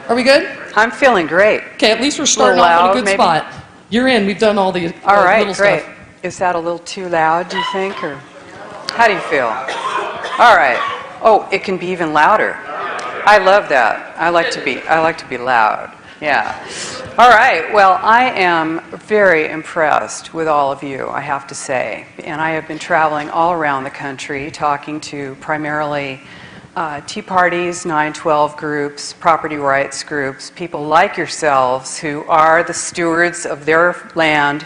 Are we good? I'm feeling great. Okay, at least we're starting off in a good spot. You're in. We've done all the all right, little great. stuff. Is that a little too loud, do you think, or how do you feel? All right. Oh, it can be even louder. I love that. I like to be loud. Yeah. All right. Well, I am very impressed with all of you, I have to say. And I have been traveling all around the country talking to primarily Tea Parties, 9/12 groups, property rights groups, people like yourselves who are the stewards of their land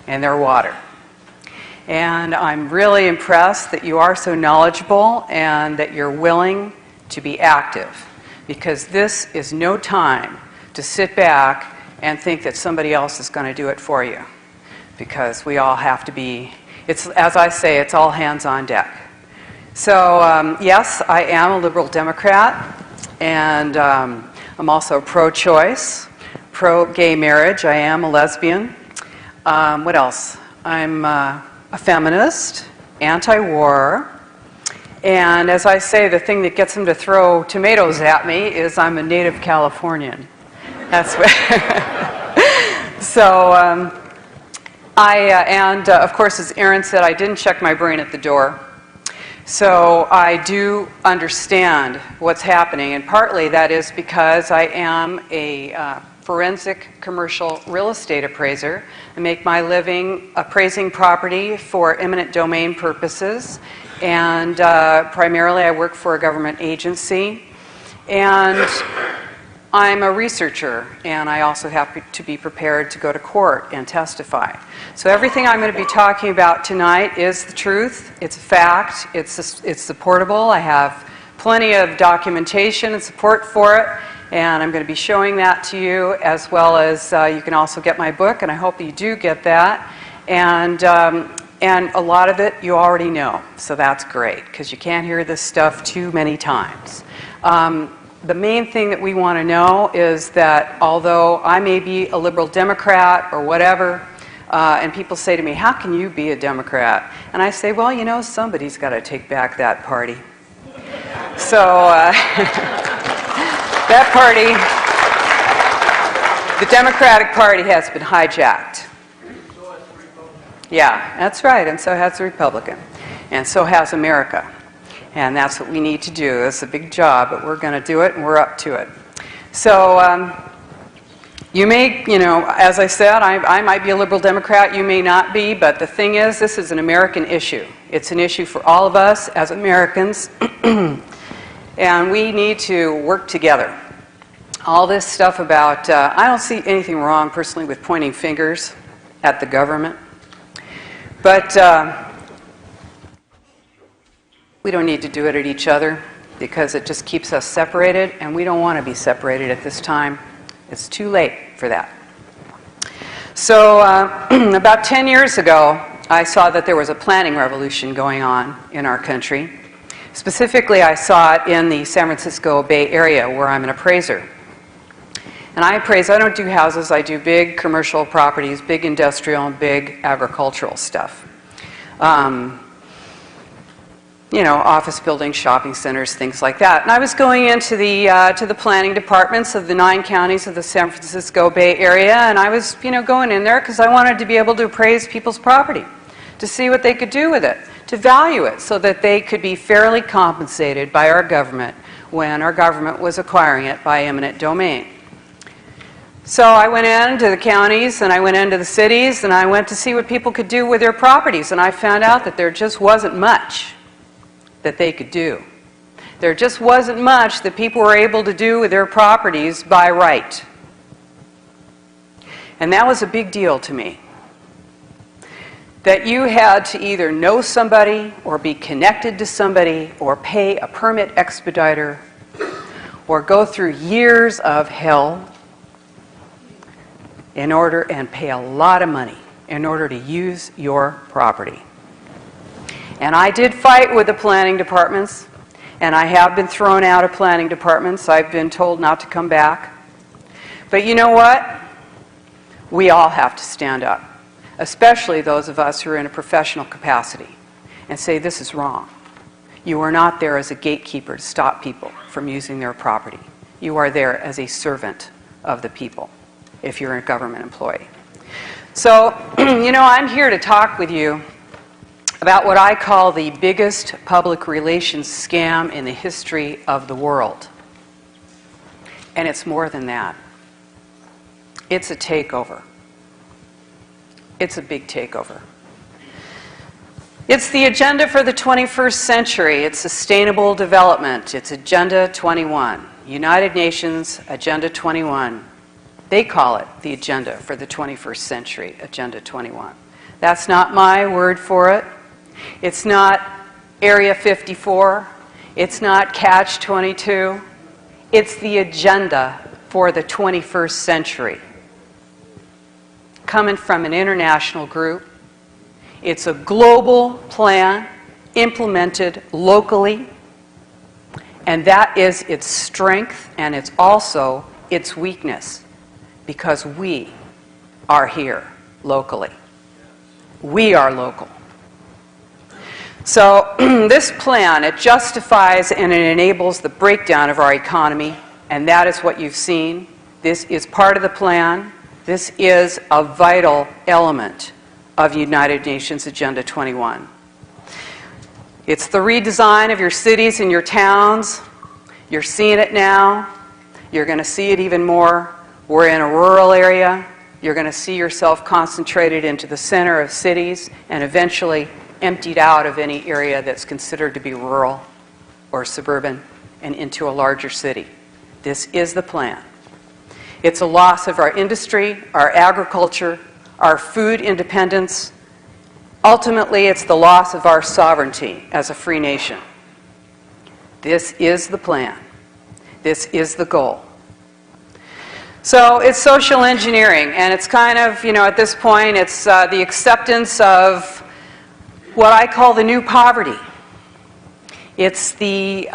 and their water. And I'm really impressed that you are so knowledgeable and that you're willing to be active, because this is no time to sit back and think that somebody else is going to do it for you, because we all have to be, it's, as I say, it's all hands on deck. So yes, I am a liberal Democrat, and I'm also pro-choice, pro-gay marriage. I am a lesbian. What else? I'm a feminist, anti-war, and as I say, the thing that gets them to throw tomatoes at me is I'm a native Californian. That's what. So and of course, as Aaron said, I didn't check my brain at the door. So I do understand what's happening, and partly that is because I am a forensic commercial real estate appraiser. I make my living appraising property for eminent domain purposes, and primarily I work for a government agency. And I'm a researcher, and I also have to be prepared to go to court and testify. So everything I'm going to be talking about tonight is the truth. It's a fact. It's supportable. I have plenty of documentation and support for it, and I'm going to be showing that to you, as well as you can also get my book, and I hope that you do get that. And a lot of it you already know, so that's great, because you can't hear this stuff too many times. The main thing that we want to know is that although I may be a liberal Democrat or whatever, and people say to me, how can you be a Democrat? And I say, well, you know, somebody's got to take back that party. So that party, the Democratic Party, has been hijacked. Yeah, that's right, and so has the Republican, and so has America. And that's what we need to do. It's a big job, but we're going to do it, and we're up to it. So you may, you know, as I said, I might be a liberal Democrat, you may not be, but the thing is, this is an American issue. It's an issue for all of us as Americans, and we need to work together. All this stuff about, I don't see anything wrong personally with pointing fingers at the government, but we don't need to do it at each other, because it just keeps us separated, and we don't want to be separated at this time. It's too late for that. So about 10 years ago, I saw that there was a planning revolution going on in our country. Specifically, I saw it in the San Francisco Bay Area, where I'm an appraiser. And I appraise, I don't do houses, I do big commercial properties, big industrial and big agricultural stuff. You know, office buildings, shopping centers, things like that. And I was going into the to the planning departments of the 9 counties of the San Francisco Bay Area, and I was, you know, going in there because I wanted to be able to appraise people's property, to see what they could do with it, to value it, so that they could be fairly compensated by our government when our government was acquiring it by eminent domain. So I went into the counties, and I went into the cities, and I went to see what people could do with their properties, and I found out that there just wasn't much that they could do. There just wasn't much that people were able to do with their properties by right. And that was a big deal to me. That you had to either know somebody, or be connected to somebody, or pay a permit expediter, or go through years of hell in order, and pay a lot of money in order to use your property. And I did fight with the planning departments, and I have been thrown out of planning departments. I've been told not to come back. But you know what? We all have to stand up, especially those of us who are in a professional capacity, and say this is wrong. You are not there as a gatekeeper to stop people from using their property. You are there as a servant of the people if you're a government employee. So, I'm here to talk with you about what I call the biggest public relations scam in the history of the world. And it's more than that. It's a takeover. It's a big takeover. It's the agenda for the 21st century. It's sustainable development. It's Agenda 21. United Nations Agenda 21. They call it the agenda for the 21st century, Agenda 21. That's not my word for it. It's not Area 54. It's not Catch 22. It's the agenda for the 21st century. Coming from an international group. It's a global plan implemented locally. And that is its strength, and it's also its weakness, because we are here locally. We are local. So this plan, it justifies and it enables the breakdown of our economy, and that is what you've seen. This is part of the plan. This is a vital element of United Nations Agenda 21. It's the redesign of your cities and your towns. You're seeing it now. You're going to see it even more. We're in a rural area. You're going to see yourself concentrated into the center of cities and eventually emptied out of any area that's considered to be rural or suburban and into a larger city. This is the plan. It's a loss of our industry, our agriculture, our food independence. Ultimately, it's the loss of our sovereignty as a free nation. This is the plan. This is the goal. So it's social engineering, and it's kind of, at this point, it's the acceptance of what I call the new poverty. It's the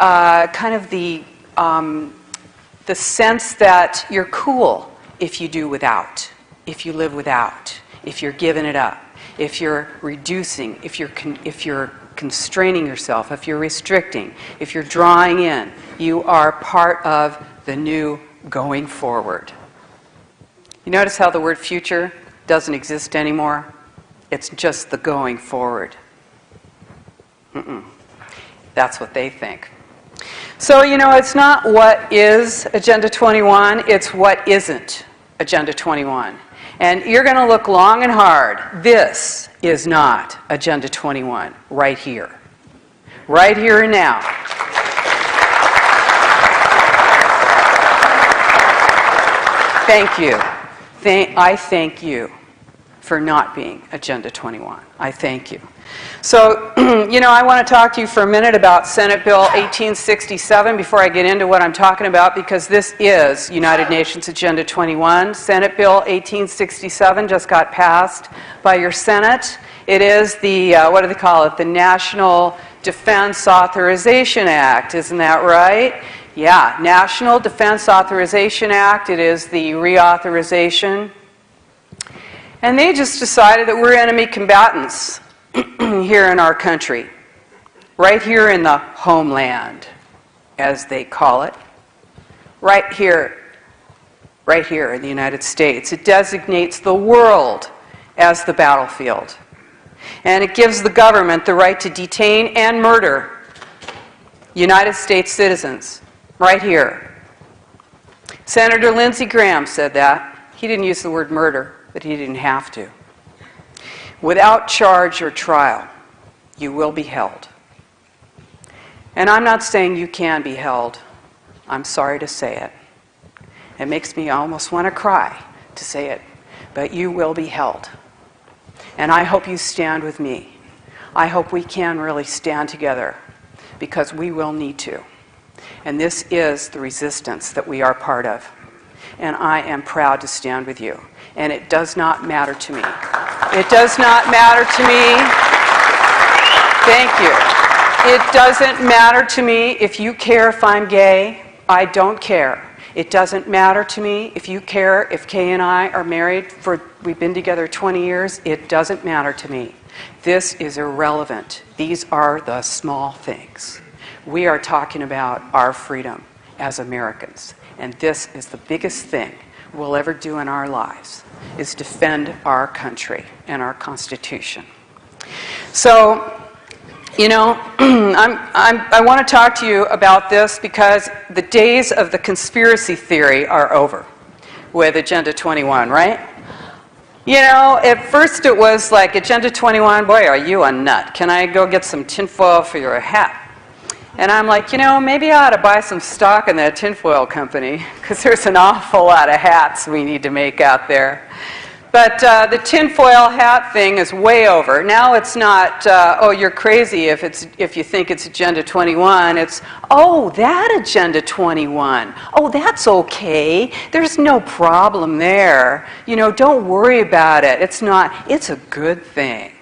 the sense that you're cool if you do without, if you live without, if you're giving it up, if you're reducing, if you're constraining yourself, if you're restricting, if you're drawing in. You are part of the new going forward. You notice how the word future doesn't exist anymore? It's just the going forward. That's what they think. So, it's not what is Agenda 21, it's what isn't Agenda 21. And you're going to look long and hard. This is not Agenda 21 right here. Right here and now. Thank you. I thank you for not being Agenda 21. I thank you. So, I want to talk to you for a minute about Senate Bill 1867 before I get into what I'm talking about, because this is United Nations Agenda 21. Senate Bill 1867 just got passed by your Senate. It is the, what do they call it? The National Defense Authorization Act. Isn't that right? Yeah, National Defense Authorization Act. It is the reauthorization. And they just decided that we're enemy combatants here in our country, right here in the homeland, as they call it, right here in the United States. It designates the world as the battlefield. And it gives the government the right to detain and murder United States citizens, right here. Senator Lindsey Graham said that. He didn't use the word murder, but he didn't have to. Without charge or trial, you will be held. And I'm not saying you can be held. I'm sorry to say it. It makes me almost want to cry to say it. But you will be held. And I hope you stand with me. I hope we can really stand together, because we will need to. And this is the resistance that we are part of. And I am proud to stand with you. And it does not matter to me. It does not matter to me. Thank you. It doesn't matter to me if you care if I'm gay. I don't care. It doesn't matter to me if you care if Kay and I are married we've been together 20 years. It doesn't matter to me. This is irrelevant. These are the small things. We are talking about our freedom as Americans. And this is the biggest thing we'll ever do in our lives, is defend our country and our Constitution. So, you know, I want to talk to you about this because the days of the conspiracy theory are over with Agenda 21, right? You know, at first it was like, Agenda 21, boy, are you a nut? Can I go get some tinfoil for your hat? And I'm like, you know, maybe I ought to buy some stock in that tinfoil company because there's an awful lot of hats we need to make out there. But the tinfoil hat thing is way over. Now it's not, oh, you're crazy if you think it's Agenda 21. It's, oh, that Agenda 21. Oh, that's okay. There's no problem there. You know, don't worry about it. It's not, it's a good thing.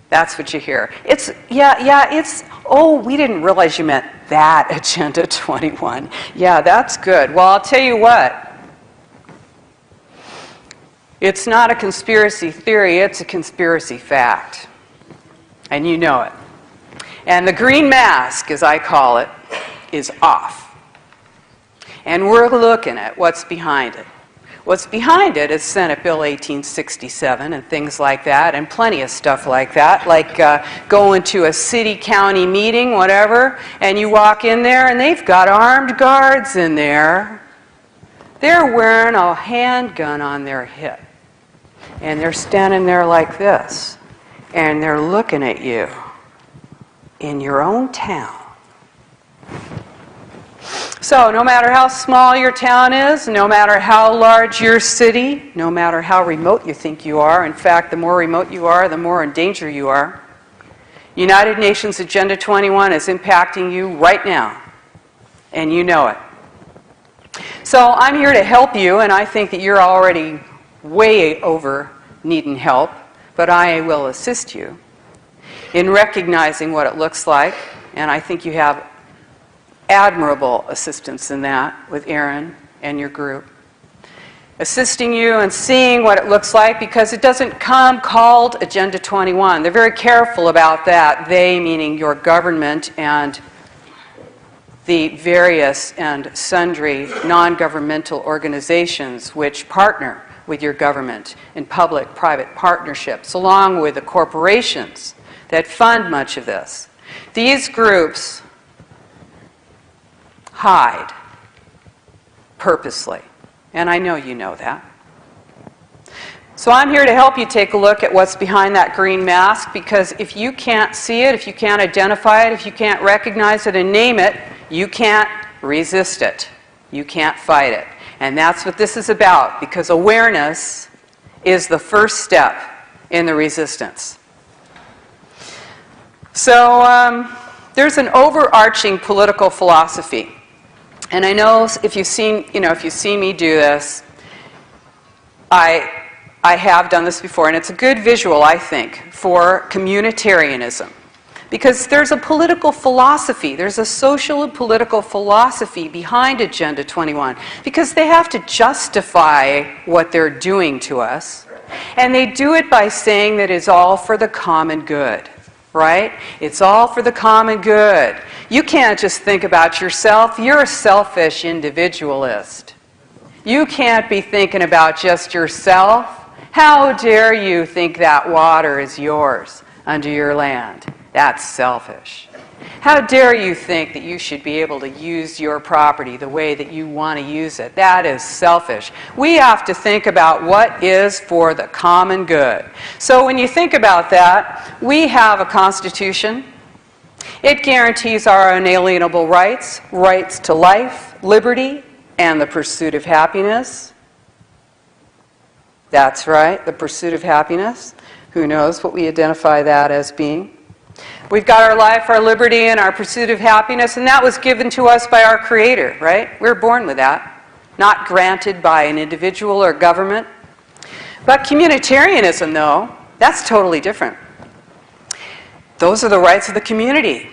That's what you hear. It's, yeah, it's, oh, we didn't realize you meant that Agenda 21. Yeah, that's good. Well, I'll tell you what. It's not a conspiracy theory, it's a conspiracy fact. And you know it. And the green mask, as I call it, is off. And we're looking at what's behind it. What's behind it is Senate Bill 1867 and things like that, and plenty of stuff like that, like going to a city, county meeting, whatever, and you walk in there and they've got armed guards in there. They're wearing a handgun on their hip. And they're standing there like this. And they're looking at you in your own town. So no matter how small your town is, no matter how large your city, no matter how remote you think you are, in fact, the more remote you are, the more in danger you are, United Nations Agenda 21 is impacting you right now. And you know it. So I'm here to help you, and I think that you're already way over needing help, but I will assist you in recognizing what it looks like, and I think you have admirable assistance in that with Aaron and your group. Assisting you in seeing what it looks like, because it doesn't come called Agenda 21. They're very careful about that, they meaning your government and the various and sundry non-governmental organizations which partner with your government in public-private partnerships, along with the corporations that fund much of this. These groups hide purposely, and I know you know that. So I'm here to help you take a look at what's behind that green mask, because if you can't see it, if you can't identify it, if you can't recognize it and name it, you can't resist it. You can't fight it. And that's what this is about, because awareness is the first step in the resistance. So there's an overarching political philosophy. And I know if you've seen me do this, I have done this before, and it's a good visual, I think, for communitarianism. Because there's a political philosophy, there's a social and political philosophy behind Agenda 21, because they have to justify what they're doing to us. And they do it by saying that it's all for the common good, right? It's all for the common good. You can't just think about yourself, you're a selfish individualist. You can't be thinking about just yourself. How dare you think that water is yours under your land? That's selfish. How dare you think that you should be able to use your property the way that you want to use it? That is selfish. We have to think about what is for the common good. So when you think about that, we have a Constitution. It guarantees our unalienable rights, rights to life, liberty, and the pursuit of happiness. That's right, the pursuit of happiness. Who knows what we identify that as being? We've got our life, our liberty, and our pursuit of happiness, and that was given to us by our Creator, right? We're born with that, not granted by an individual or government. But communitarianism, though, that's totally different. Those are the rights of the community.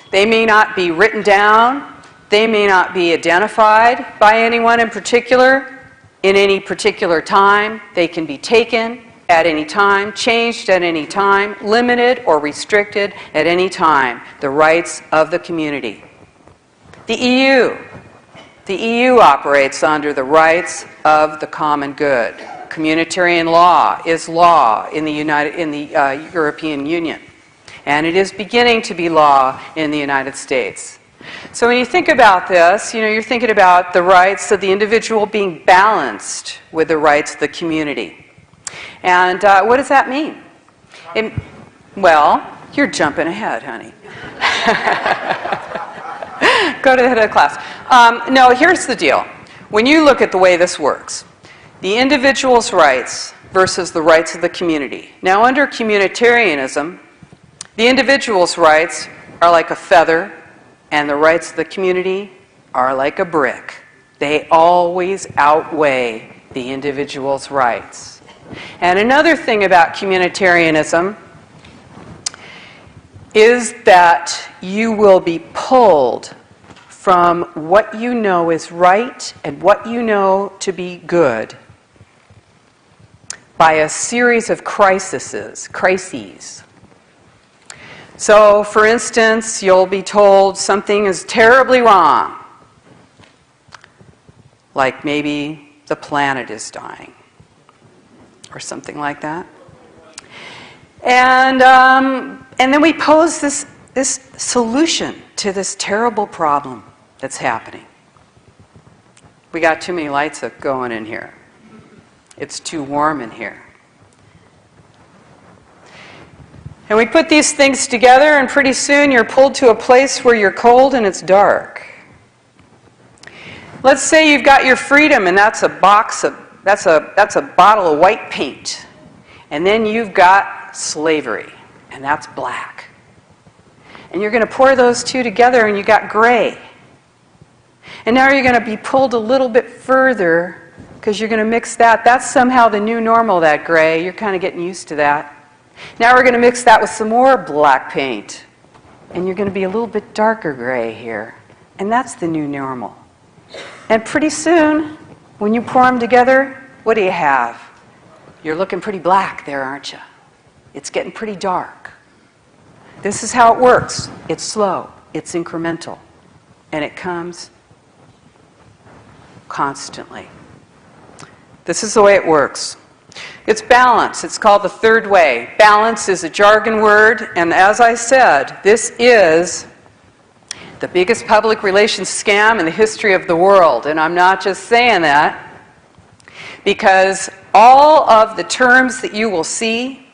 They may not be written down, they may not be identified by anyone in particular, in any particular time. They can be taken at any time, changed at any time, limited or restricted at any time. The rights of the community. The EU, The EU operates under the rights of the common good. Communitarian law is law in the European Union, and it is beginning to be law in the United States. So when you think about this, you're thinking about the rights of the individual being balanced with the rights of the community. And what does that mean? Well, you're jumping ahead, honey. Go to the head of the class. No, here's the deal. When you look at the way this works, the individual's rights versus the rights of the community. Now, under communitarianism, the individual's rights are like a feather, and the rights of the community are like a brick. They always outweigh the individual's rights. And another thing about communitarianism is that you will be pulled from what you know is right and what you know to be good by a series of crises. So, for instance, you'll be told something is terribly wrong, like maybe the planet is dying, or something like that. And then we pose this solution to this terrible problem that's happening. We got too many lights going in here. It's too warm in here. And we put these things together, and pretty soon you're pulled to a place where you're cold and it's dark. Let's say you've got your freedom, and that's a bottle of white paint. And then you've got slavery, and that's black. And you're going to pour those two together, and you got gray. And now you're going to be pulled a little bit further because you're going to mix that. That's somehow the new normal, that gray. You're kind of getting used to that. Now we're going to mix that with some more black paint. And you're going to be a little bit darker gray here. And that's the new normal. And pretty soon, when you pour them together, what do you have? You're looking pretty black there, aren't you? It's getting pretty dark. This is how it works. It's slow. It's incremental. And it comes constantly. This is the way it works. It's balance. It's called the third way. Balance is a jargon word, and as I said, this is the biggest public relations scam in the history of the world. And I'm not just saying that, because all of the terms that you will see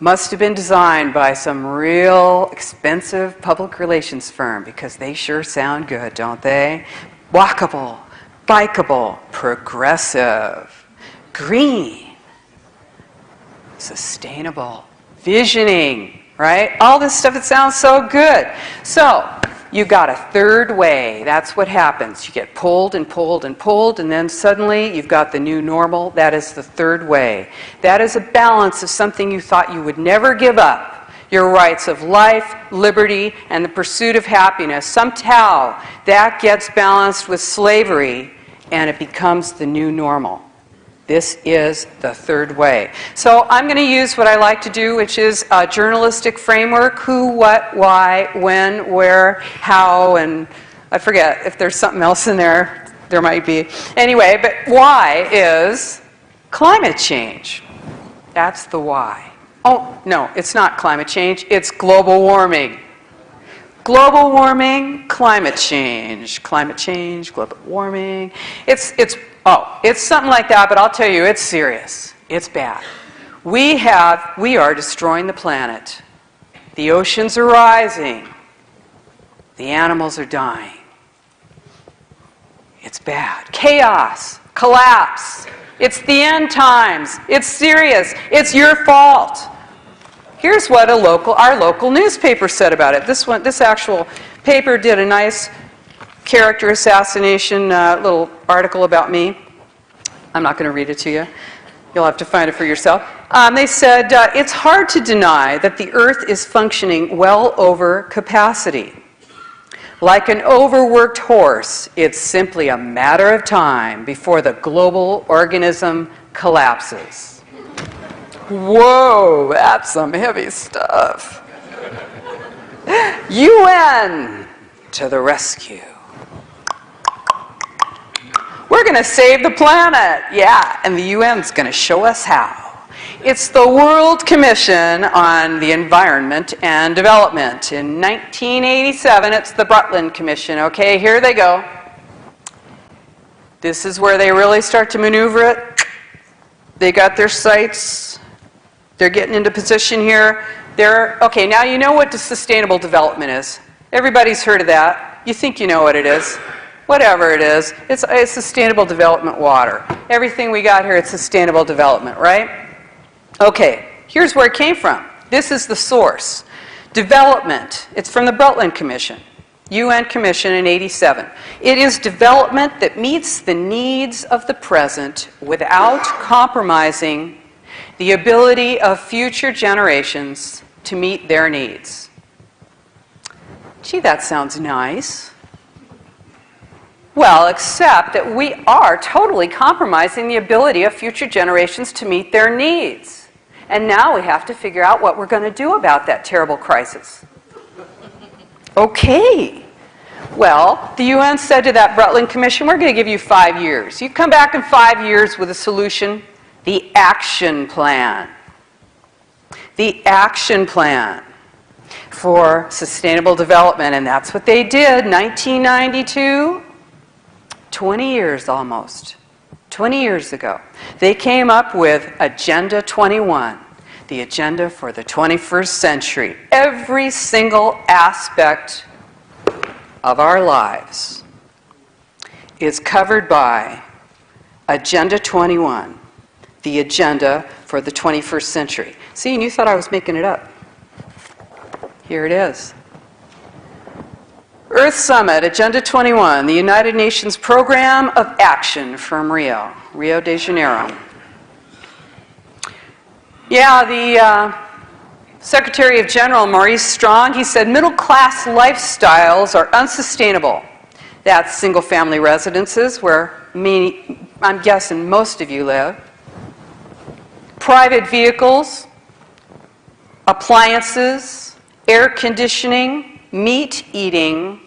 must have been designed by some real expensive public relations firm, because they sure sound good, don't they? Walkable, bikeable, progressive, green, sustainable, visioning, right? All this stuff, it sounds so good. So, you got a third way. That's what happens. You get pulled and pulled and pulled, and then suddenly you've got the new normal. That is the third way. That is a balance of something you thought you would never give up. Your rights of life, liberty, and the pursuit of happiness. Somehow that gets balanced with slavery, and it becomes the new normal. This is the third way. So I'm going to use what I like to do, which is a journalistic framework: who, what, why, when, where, how, and I forget if there's something else in there. There might be. Anyway, but why is climate change. That's the why. Oh, no, it's not climate change. It's global warming. Global warming, climate change, global warming. It's something like that, but I'll tell you, it's serious. It's bad. We are destroying the planet. The oceans are rising. The animals are dying. It's bad. Chaos, collapse. It's the end times. It's serious. It's your fault. Here's what our local newspaper said about it. This actual paper did a nice character assassination little article about me. I'm not going to read it to you. You'll have to find it for yourself. They said, it's hard to deny that the Earth is functioning well over capacity. Like an overworked horse, it's simply a matter of time before the global organism collapses. Whoa, that's some heavy stuff. UN to the rescue. We're going to save the planet. Yeah, and the UN's going to show us how. It's the World Commission on the Environment and Development. In 1987, it's the Brundtland Commission. Okay, here they go. This is where they really start to maneuver it. They got their sights. They're getting into position here. Okay, now you know what sustainable development is. Everybody's heard of that. You think you know what it is. Whatever it is, it's sustainable development water. Everything we got here, it's sustainable development, right? Okay, here's where it came from. This is the source. Development, it's from the Brundtland Commission, UN Commission in '87. It is development that meets the needs of the present without compromising the ability of future generations to meet their needs. Gee, that sounds nice. Well, except that we are totally compromising the ability of future generations to meet their needs. And now we have to figure out what we're going to do about that terrible crisis. Okay. Well, the UN said to that Brundtland Commission, we're going to give you 5 years. You come back in 5 years with a solution, the action plan. The action plan for sustainable development. And that's what they did, 1992. 20 years almost, 20 years ago, they came up with Agenda 21, the agenda for the 21st century. Every single aspect of our lives is covered by Agenda 21, the agenda for the 21st century. See, and you thought I was making it up. Here it is. Earth Summit, Agenda 21, the United Nations Program of Action from Rio de Janeiro. Yeah, the Secretary of General, Maurice Strong, he said middle-class lifestyles are unsustainable. That's single-family residences where I'm guessing most of you live. Private vehicles, appliances, air conditioning, meat eating.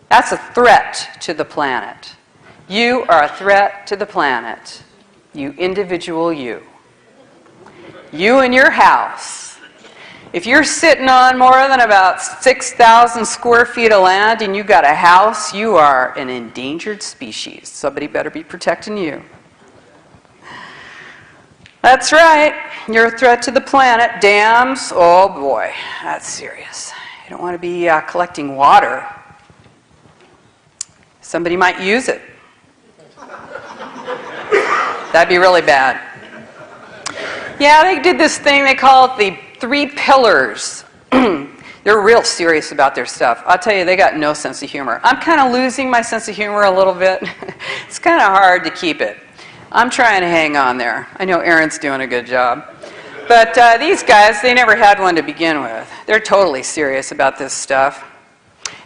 That's a threat to the planet. You are a threat to the planet. You individual you. You and your house. If you're sitting on more than about 6,000 square feet of land and you got a house, you are an endangered species. Somebody better be protecting you. That's right. You're a threat to the planet. Dams, oh boy, that's serious. You don't want to be collecting water. Somebody might use it. That'd be really bad. Yeah, they did this thing, they call it the 3 pillars. They're real serious about their stuff. I'll tell you, they got no sense of humor. I'm kind of losing my sense of humor a little bit. It's kind of hard to keep it. I'm trying to hang on there. I know Aaron's doing a good job. But these guys, they never had one to begin with. They're totally serious about this stuff.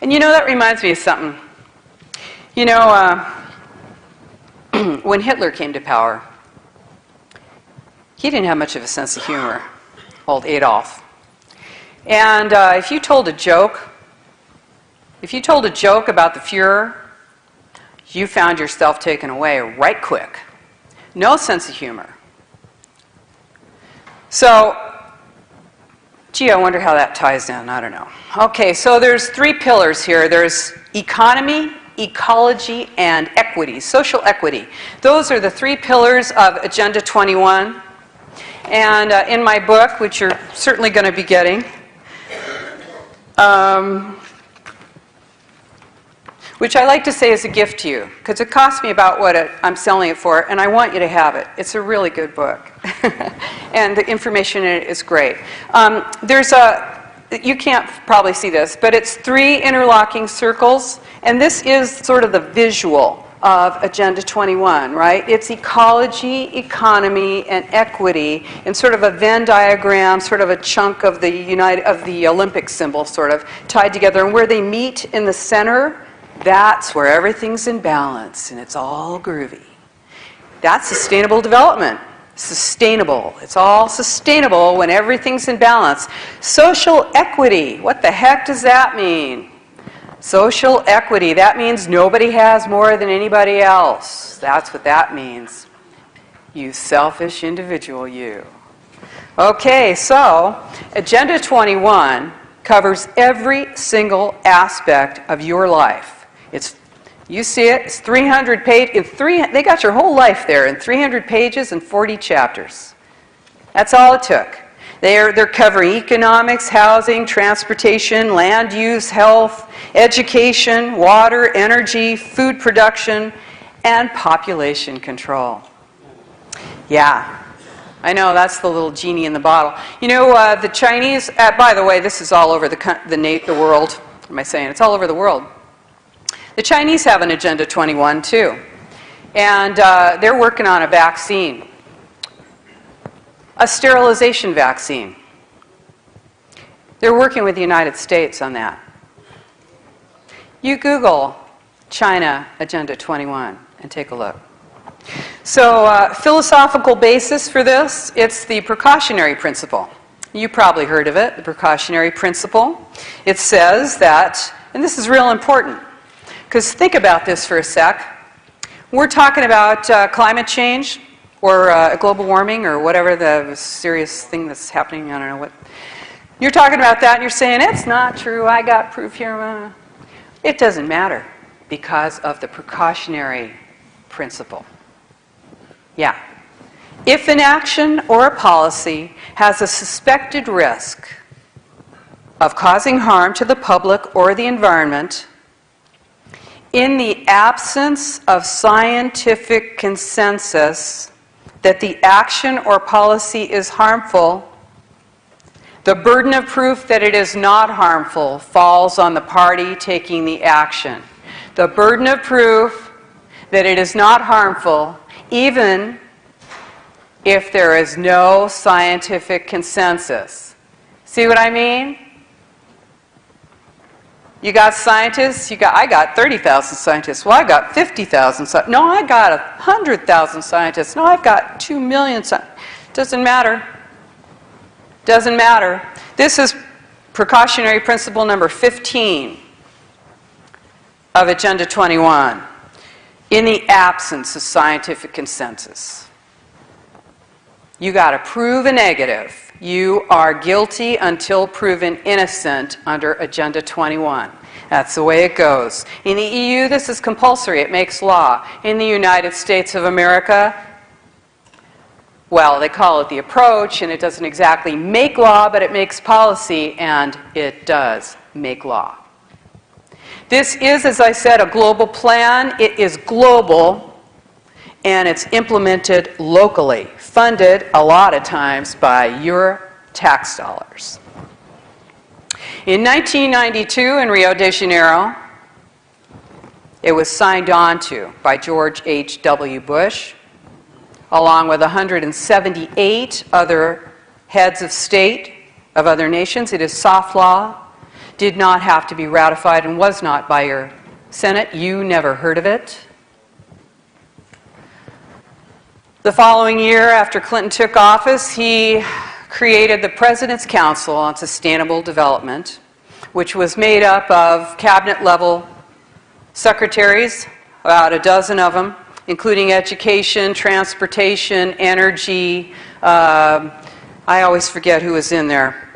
And you know, that reminds me of something. You know, when Hitler came to power, he didn't have much of a sense of humor, old Adolf. And if you told a joke about the Fuhrer, you found yourself taken away right quick. No sense of humor. So, gee, I wonder how that ties in. I don't know. Okay, so there's 3 pillars here. There's economy, ecology, and equity, social equity. Those are the 3 pillars of Agenda 21. And in my book, which you're certainly going to be getting, which I like to say is a gift to you, because it cost me about what I'm selling it for, and I want you to have it. It's a really good book. And the information in it is great. You can't probably see this, but it's 3 interlocking circles, and this is sort of the visual of Agenda 21, right? It's ecology, economy, and equity in sort of a Venn diagram, sort of a chunk of the Olympic symbol, sort of tied together. And where they meet in the center, that's where everything's in balance and it's all groovy. That's sustainable development. Sustainable. It's all sustainable when everything's in balance. Social equity. What the heck does that mean? Social equity, that means nobody has more than anybody else. That's what that means. You selfish individual, you. Okay, so Agenda 21 covers every single aspect of your life. You see it, it's 300 pages. They got your whole life there in 300 pages and 40 chapters. That's all it took. They're covering economics, housing, transportation, land use, health, education, water, energy, food production, and population control. Yeah, I know, that's the little genie in the bottle. You know, the Chinese, by the way, this is all over the world. What am I saying? It's all over the world. The Chinese have an Agenda 21 too. And they're working on a vaccine. A sterilization vaccine. They're working with the United States on that. You Google China Agenda 21 and take a look. So, philosophical basis for this, it's the precautionary principle. You probably heard of it, the precautionary principle. It says that, and this is real important, because think about this for a sec. We're talking about climate change, or global warming, or whatever the serious thing that's happening, I don't know what. You're talking about that and you're saying, it's not true, I got proof here. It doesn't matter because of the precautionary principle. Yeah. If an action or a policy has a suspected risk of causing harm to the public or the environment, in the absence of scientific consensus that the action or policy is harmful, the burden of proof that it is not harmful falls on the party taking the action. The burden of proof that it is not harmful, even if there is no scientific consensus. See what I mean? You got scientists, I got 30,000 scientists. Well, I got 50,000 scientists. No, I got 100,000 scientists. No, I've got 2 million scientists. Doesn't matter. Doesn't matter. This is precautionary principle number 15 of Agenda 21. In the absence of scientific consensus, you got to prove a negative. You are guilty until proven innocent under Agenda 21. That's the way it goes. In the EU, this is compulsory. It makes law. In the United States of America, well, they call it the approach, and it doesn't exactly make law, but it makes policy, and it does make law. This is, as I said, a global plan. It is global. And it's implemented locally, funded a lot of times by your tax dollars. In 1992 in Rio de Janeiro, it was signed on to by George H.W. Bush, along with 178 other heads of state of other nations. It is soft law, did not have to be ratified, and was not by your Senate. You never heard of it. The following year, after Clinton took office, he created the President's Council on Sustainable Development, which was made up of cabinet-level secretaries, about a dozen of them, including education, transportation, energy. I always forget who was in there.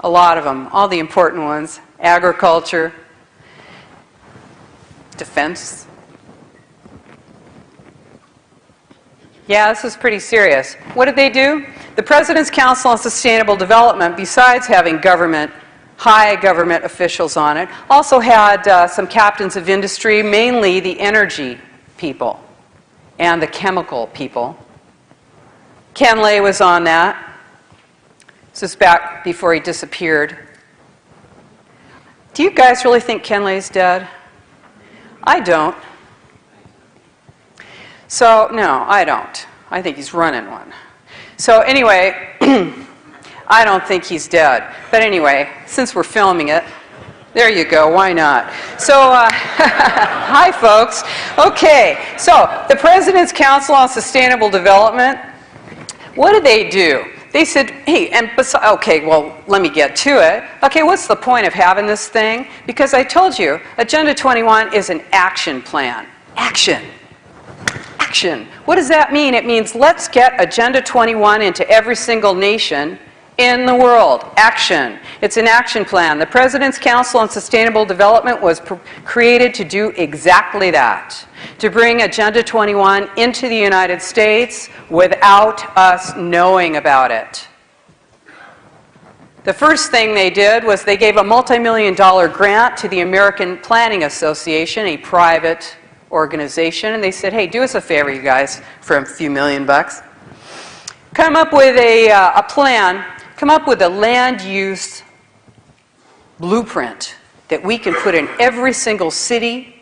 A lot of them, all the important ones. Agriculture, defense. Yeah, this is pretty serious. What did they do? The President's Council on Sustainable Development, besides having high government officials on it, also had some captains of industry, mainly the energy people and the chemical people. Ken Lay was on that. This is back before he disappeared. Do you guys really think Ken Lay's dead? I don't. So, no, I don't. I think he's running one. So anyway, I don't think he's dead. But anyway, since we're filming it, there you go, why not? So, hi folks. Okay, so the President's Council on Sustainable Development, what did they do? They said, hey, okay, well, let me get to it. Okay, what's the point of having this thing? Because I told you, Agenda 21 is an action plan. Action. Action. What does that mean? It means let's get Agenda 21 into every single nation in the world. Action. It's an action plan. The President's Council on Sustainable Development was created to do exactly that, to bring Agenda 21 into the United States without us knowing about it. The first thing they did was they gave a multi-million-dollar grant to the American Planning Association, a private organization, and they said, hey, do us a favor, you guys, for a few $1 million. Come up with a plan. Come up with a land use blueprint that we can put in every single city,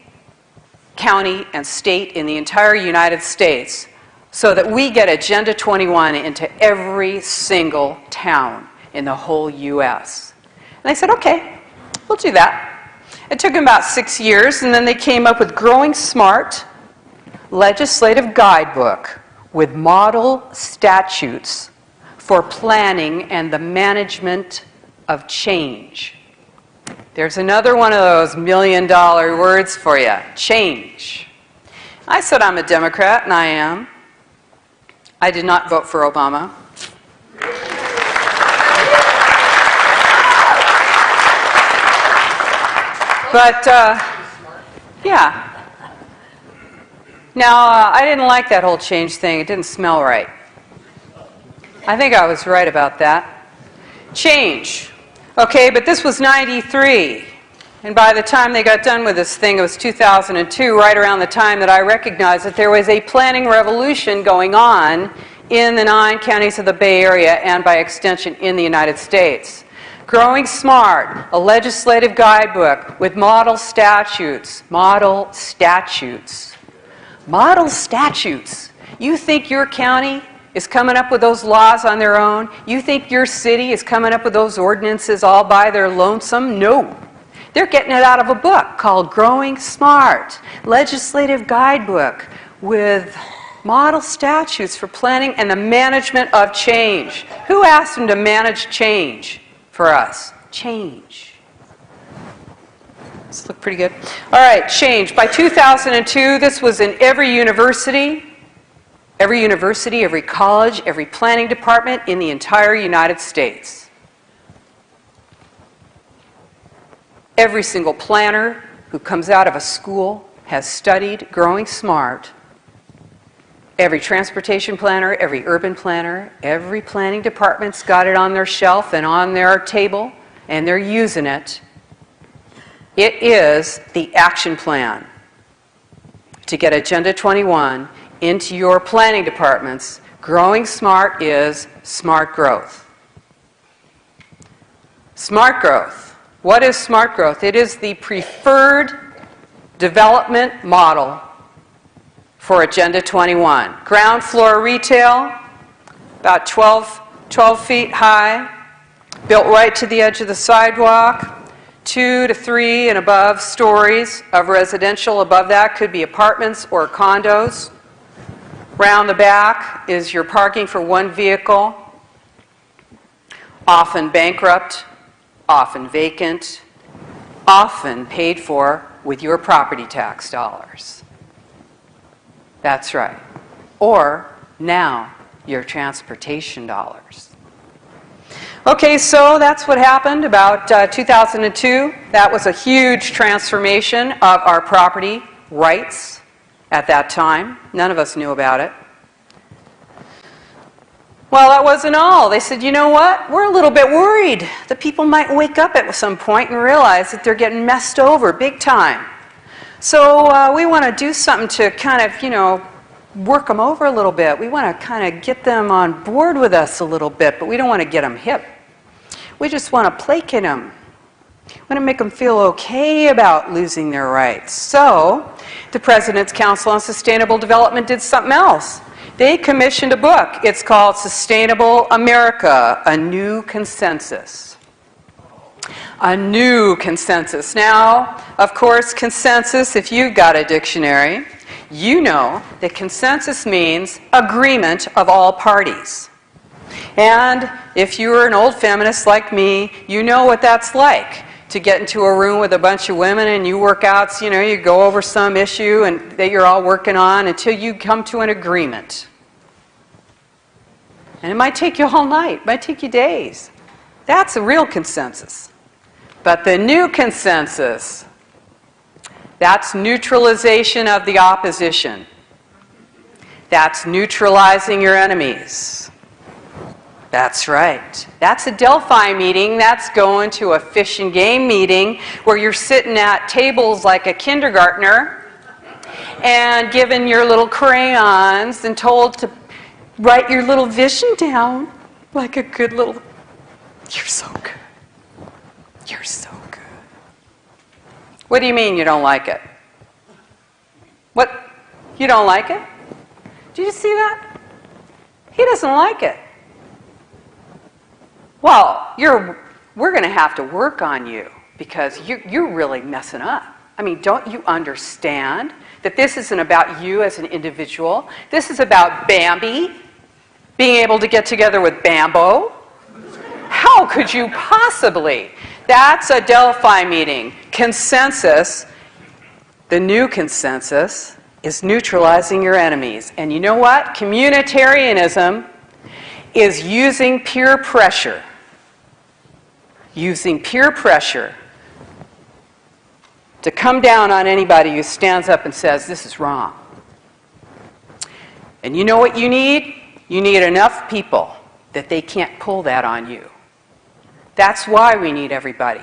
county, and state in the entire United States so that we get Agenda 21 into every single town in the whole U.S. And I said, okay, we'll do that. It took them about 6 years, and then they came up with Growing Smart Legislative Guidebook with model statutes for planning and the management of change. There's another one of those $1 million words for you, change. I said I'm a Democrat, and I am. I did not vote for Obama. But, yeah. Now, I didn't like that whole change thing. It didn't smell right. I think I was right about that. Change. Okay, but this was 93. And by the time they got done with this thing, it was 2002, right around the time that I recognized that there was a planning revolution going on in the 9 counties of the Bay Area and by extension in the United States. Growing Smart, a legislative guidebook with model statutes. Model statutes. Model statutes. You think your county is coming up with those laws on their own? You think your city is coming up with those ordinances all by their lonesome? No. They're getting it out of a book called Growing Smart, legislative guidebook with model statutes for planning and the management of change. Who asked them to manage change for us? Change. This look pretty good. All right, change. By 2002, this was in every university, every college, every planning department in the entire United States. Every single planner who comes out of a school has studied Growing Smart. Every transportation planner, every urban planner, every planning department's got it on their shelf and on their table, and they're using it. It is the action plan to get Agenda 21 into your planning departments. Growing Smart is smart growth. Smart growth. What is smart growth? It is the preferred development model for Agenda 21. Ground floor retail, about 12 feet high, built right to the edge of the sidewalk, 2 to 3 and above stories of residential. Above that could be apartments or condos. Round the back is your parking for one vehicle, often bankrupt, often vacant, often paid for with your property tax dollars. That's right. Or now, your transportation dollars. Okay, so that's what happened about 2002. That was a huge transformation of our property rights at that time. None of us knew about it. Well, that wasn't all. They said, you know what? We're a little bit worried that people might wake up at some point and realize that they're getting messed over big time. So we want to do something to kind of, work them over a little bit. We want to kind of get them on board with us a little bit, but we don't want to get them hip. We just want to placate them. We want to make them feel okay about losing their rights. So the President's Council on Sustainable Development did something else. They commissioned a book. It's called Sustainable America, A New Consensus. A new consensus. Now, of course, consensus, if you've got a dictionary, you know that consensus means agreement of all parties. And if you're an old feminist like me, you know what that's like. To get into a room with a bunch of women and you work out, you know, you go over some issue and that you're all working on until you come to an agreement. And it might take you a whole night, it might take you days. That's a real consensus. But the new consensus, that's neutralization of the opposition. That's neutralizing your enemies. That's right. That's a Delphi meeting. That's going to a fish and game meeting where you're sitting at tables like a kindergartner and given your little crayons and told to write your little vision down like a good little... You're so good. You're so good. What do you mean you don't like it? What? You don't like it? Did you see that? He doesn't like it. Well, we're going to have to work on you because you're really messing up. I mean, don't you understand that this isn't about you as an individual? This is about Bambi being able to get together with Bambo. How could you possibly? That's a Delphi meeting. Consensus, the new consensus, is neutralizing your enemies. And you know what? Communitarianism is using peer pressure. Using peer pressure to come down on anybody who stands up and says, this is wrong. And you know what you need? You need enough people that they can't pull that on you. That's why we need everybody.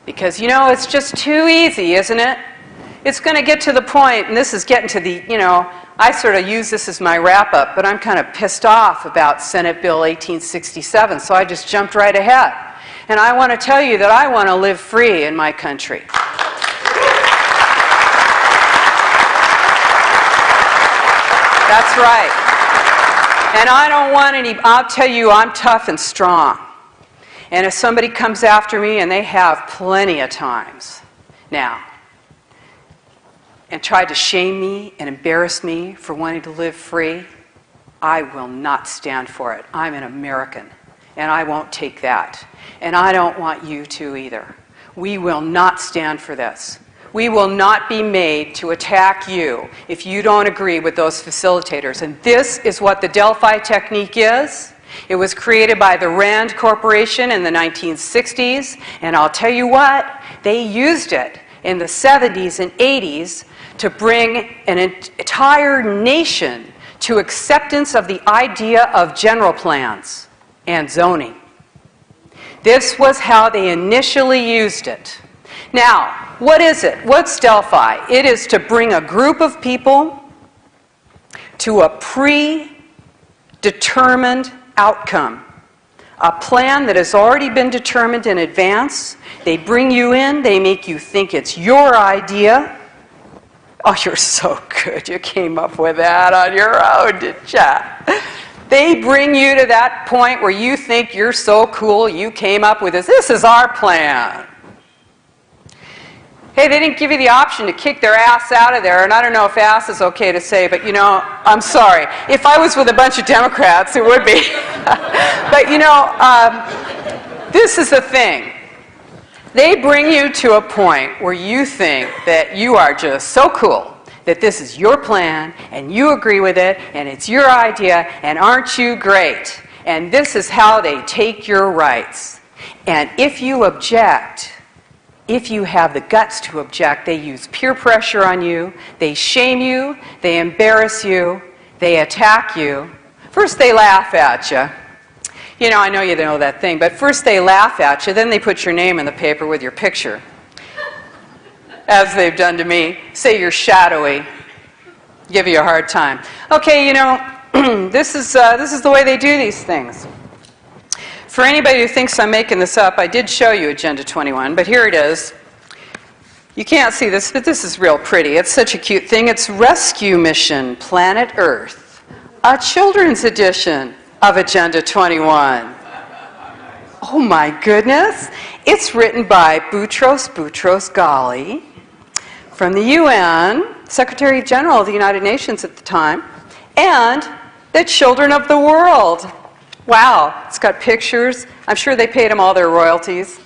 Because, you know, it's just too easy, isn't it? It's going to get to the point, and this is getting to the, you know, I sort of use this as my wrap-up, but I'm kind of pissed off about Senate Bill 1867, so I just jumped right ahead. And I want to tell you that I want to live free in my country. That's right. And I don't want any, I'll tell you, I'm tough and strong. And if somebody comes after me, and they have plenty of times now, and tried to shame me and embarrass me for wanting to live free, I will not stand for it. I'm an American, and I won't take that. And I don't want you to either. We will not stand for this. We will not be made to attack you if you don't agree with those facilitators. And this is what the Delphi technique is. It was created by the Rand Corporation in the 1960s, and I'll tell you what, they used it in the 70s and 80s to bring an entire nation to acceptance of the idea of general plans and zoning. This was how they initially used it. Now, what is it? What's Delphi? It is to bring a group of people to a predetermined outcome. A plan that has already been determined in advance. They bring you in, they make you think it's your idea. Oh, you're so good. You came up with that on your own, didn't you? They bring you to that point where you think you're so cool, you came up with this. This is our plan. Hey, they didn't give you the option to kick their ass out of there, and I don't know if ass is okay to say, but you know, I'm sorry. If I was with a bunch of Democrats, it would be. But you know, this is the thing. They bring you to a point where you think that you are just so cool, that this is your plan, and you agree with it, and it's your idea, and aren't you great? And this is how they take your rights. And if you object, if you have the guts to object, they use peer pressure on you, they shame you, they embarrass you, they attack you. First they laugh at you. You know, I know you know that thing, but first they laugh at you, then they put your name in the paper with your picture, as they've done to me. Say you're shadowy, give you a hard time. Okay, you know, this is the way they do these things. For anybody who thinks I'm making this up, I did show you Agenda 21, but here it is. You can't see this, but this is real pretty. It's such a cute thing. It's Rescue Mission Planet Earth, a children's edition of Agenda 21. Oh my goodness. It's written by Boutros Ghali from the UN, Secretary General of the United Nations at the time, and The children of the world. Wow, it's got pictures. I'm sure they paid them all their royalties.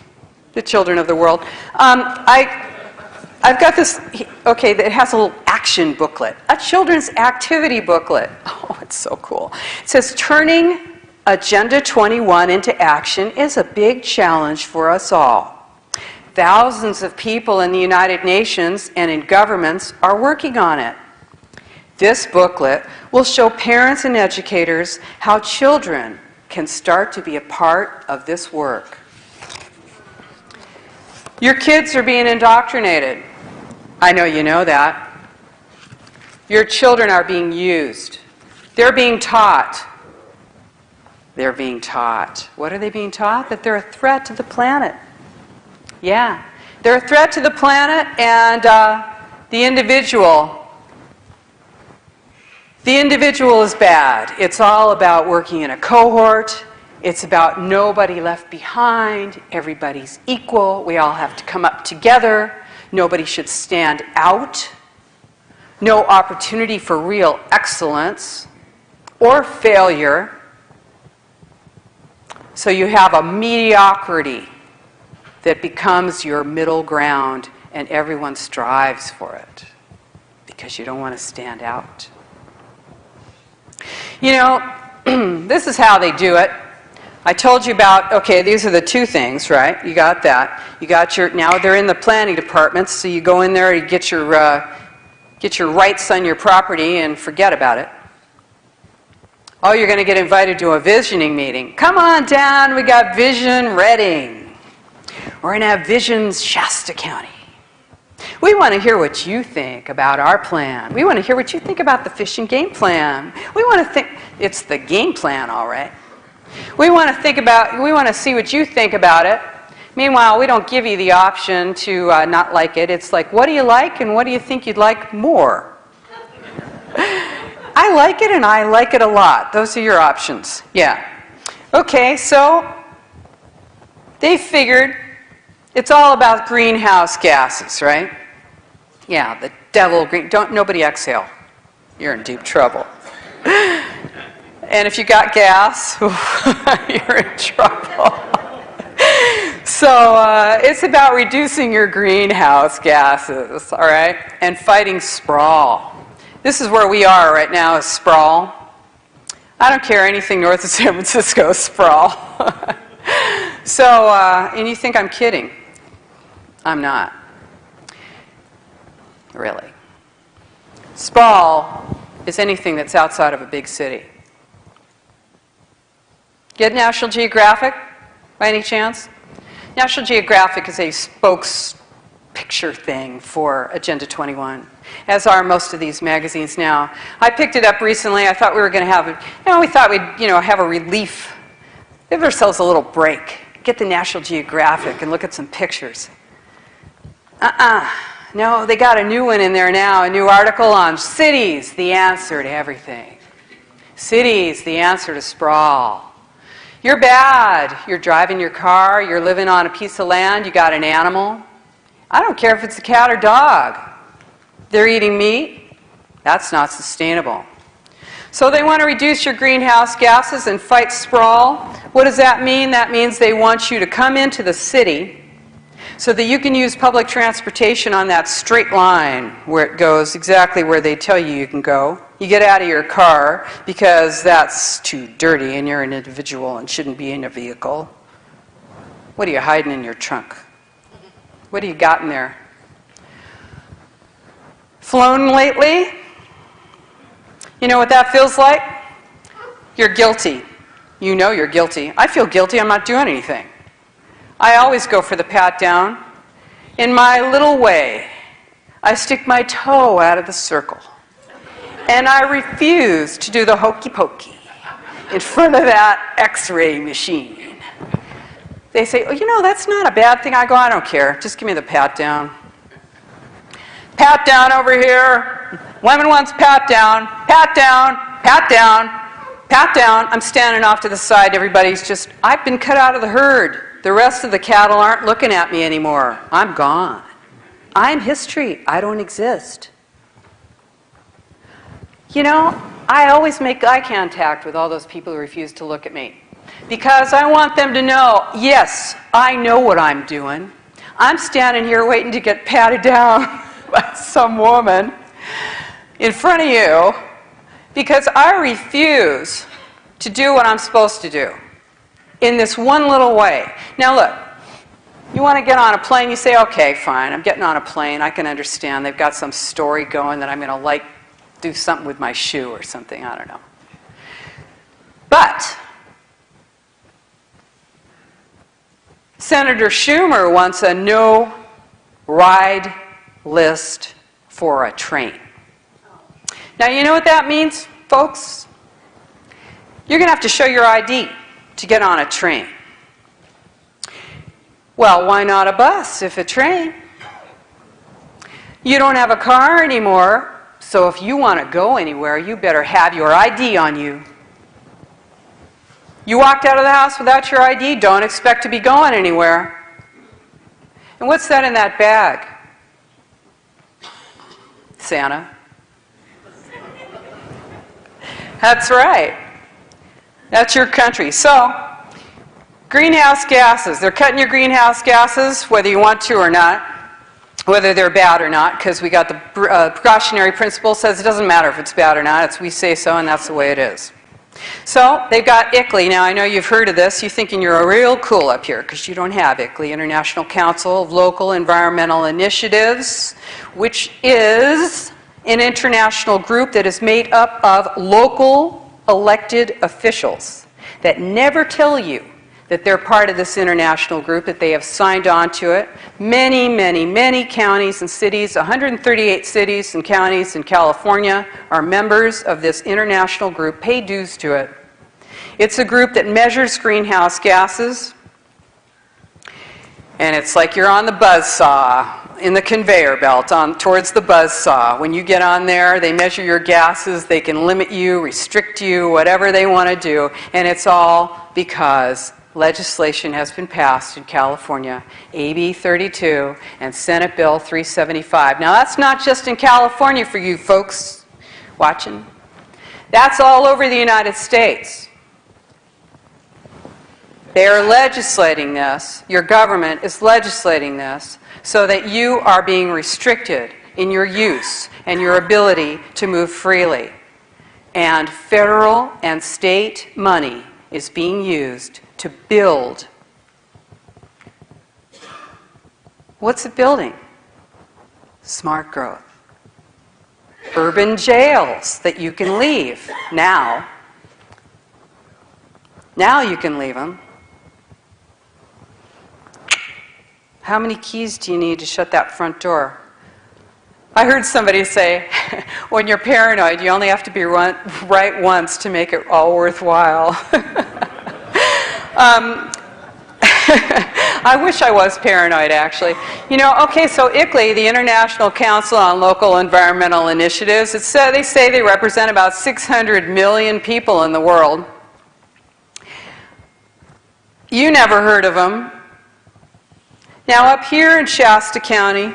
The children of the world. I've got this, okay, it has a little action booklet, a children's activity booklet. Oh, it's so cool. It says, turning Agenda 21 into action is a big challenge for us all. Thousands of people in the United Nations and in governments are working on it. This booklet will show parents and educators how children can start to be a part of this work. Your kids are being indoctrinated. I know you know that. Your children are being used. They're being taught. They're being taught. What are they being taught? That they're a threat to the planet. Yeah. They're a threat to the planet and the individual. The individual is bad. It's all about working in a cohort. It's about nobody left behind. Everybody's equal. We all have to come up together. Nobody should stand out. No opportunity for real excellence or failure. So you have a mediocrity that becomes your middle ground, and everyone strives for it because you don't want to stand out. You know, this is how they do it. I told you about, okay, these are the two things, right? You got that. You got your, now they're in the planning department, so you go in there, you get your rights on your property and forget about it. Oh, you're going to get invited to a visioning meeting. Come on down, we got Vision Reading. We're going to have Visions Shasta County. We want to hear what you think about our plan. We want to hear what you think about the fish and game plan. We want to think, it's the game plan, all right. We want to see what you think about it. Meanwhile, we don't give you the option to not like it. It's like, what do you like and what do you think you'd like more? I like it and I like it a lot. Those are your options. Yeah. Okay, so they figured it's all about greenhouse gases, right? Yeah, the devil green. Don't nobody exhale. You're in deep trouble. And if you got gas, you're in trouble. So it's about reducing your greenhouse gases, all right? And fighting sprawl. This is where we are right now, is sprawl. I don't care anything north of San Francisco, sprawl. So, and you think I'm kidding. I'm not. Really. Sprawl is anything that's outside of a big city. Get National Geographic, by any chance? National Geographic is a spokes picture thing for Agenda 21, as are most of these magazines now. I picked it up recently. I thought we were going to have, we thought we'd, have a relief, give ourselves a little break, get the National Geographic and look at some pictures. No, they got a new one in there now, a new article on cities, the answer to everything. Cities, the answer to sprawl. You're bad. You're driving your car. You're living on a piece of land. You got an animal. I don't care if it's a cat or dog. They're eating meat. That's not sustainable. So they want to reduce your greenhouse gases and fight sprawl. What does that mean? That means they want you to come into the city so that you can use public transportation on that straight line where it goes exactly where they tell you can go. You get out of your car because that's too dirty and you're an individual and shouldn't be in a vehicle. What are you hiding in your trunk? What do you got in there? Flown lately? You know what that feels like? You're guilty. You know you're guilty. I feel guilty. I'm not doing anything. I always go for the pat down. In my little way, I stick my toe out of the circle. And I refuse to do the hokey pokey in front of that X-ray machine. They say, oh, that's not a bad thing. I go, I don't care. Just give me the pat down. Pat down over here. Women wants pat down. Pat down. Pat down. Pat down. I'm standing off to the side. Everybody's just, I've been cut out of the herd. The rest of the cattle aren't looking at me anymore. I'm gone. I'm history. I don't exist. I always make eye contact with all those people who refuse to look at me. Because I want them to know, yes, I know what I'm doing. I'm standing here waiting to get patted down by some woman in front of you because I refuse to do what I'm supposed to do in this one little way. Now look, you want to get on a plane, you say, okay, fine, I'm getting on a plane, I can understand. They've got some story going that I'm going to like do something with my shoe or something, I don't know. But Senator Schumer wants a no-ride list for a train. Now, you know what that means, folks? You're going to have to show your ID to get on a train. Well, why not a bus if a train? You don't have a car anymore, so if you want to go anywhere, you better have your ID on you. You walked out of the house without your ID, don't expect to be going anywhere. And what's that in that bag? Santa. That's right. That's your country. So, greenhouse gases. They're cutting your greenhouse gases, whether you want to or not, whether they're bad or not, because we got the precautionary principle says it doesn't matter if it's bad or not. It's we say so, and that's the way it is. So they've got ICLEI. Now, I know you've heard of this. You're thinking you're real cool up here because you don't have ICLEI, International Council of Local Environmental Initiatives, which is an international group that is made up of local elected officials that never tell you that they're part of this international group, that they have signed on to it. Many, many, many counties and cities, 138 cities and counties in California are members of this international group, pay dues to it. It's a group that measures greenhouse gases, and it's like you're on the buzzsaw in the conveyor belt towards the buzzsaw. When you get on there, they measure your gases, they can limit you, restrict you, whatever they want to do, and it's all because legislation has been passed in California, AB 32 and Senate Bill 375. Now, that's not just in California for you folks watching. That's all over the United States. They are legislating this. Your government is legislating this so that you are being restricted in your use and your ability to move freely. And federal and state money is being used to build. What's it building? Smart growth. Urban jails that you can leave now. Now you can leave them. How many keys do you need to shut that front door? I heard somebody say, when you're paranoid, you only have to be right once to make it all worthwhile. I wish I was paranoid, actually. You know, okay, so ICLEI, the International Council on Local Environmental Initiatives, they say they represent about 600 million people in the world. You never heard of them. Now, up here in Shasta County,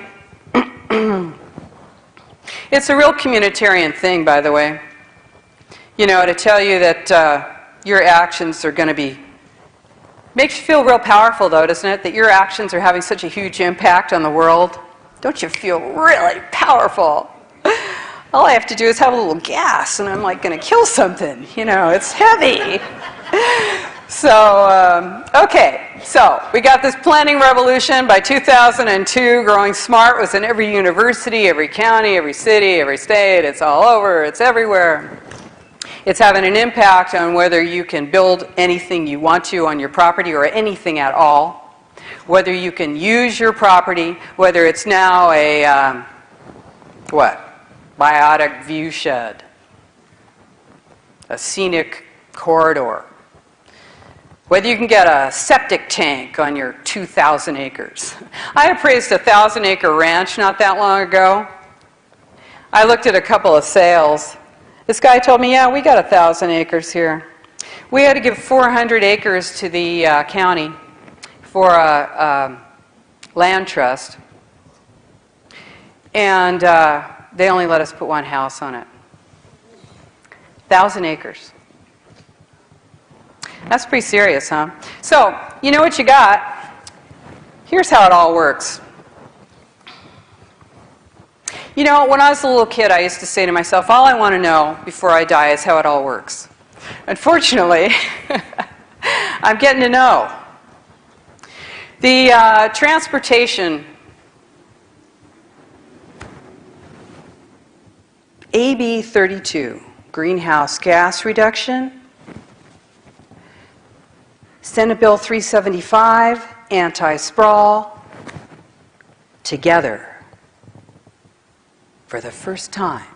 it's a real communitarian thing, by the way. You know, to tell you that your actions are going to be... Makes you feel real powerful, though, doesn't it? That your actions are having such a huge impact on the world. Don't you feel really powerful? All I have to do is have a little gas, and I'm like going to kill something. You know, it's heavy. So, okay, so we got this planning revolution. By 2002, Growing Smart was in every university, every county, every city, every state. It's all over. It's everywhere. It's having an impact on whether you can build anything you want to on your property or anything at all, whether you can use your property, whether it's now a, biotic view shed, a scenic corridor, whether you can get a septic tank on your 2,000 acres. I appraised a 1,000-acre ranch not that long ago. I looked at a couple of sales. This guy told me, yeah, we got 1,000 acres here. We had to give 400 acres to the county for a land trust. And they only let us put one house on it. 1,000 acres. That's pretty serious, huh? So, you know what you got? Here's how it all works. You know, when I was a little kid, I used to say to myself, all I want to know before I die is how it all works. Unfortunately, I'm getting to know. The transportation, AB 32, greenhouse gas reduction, Senate Bill 375, anti-sprawl, together, for the first time,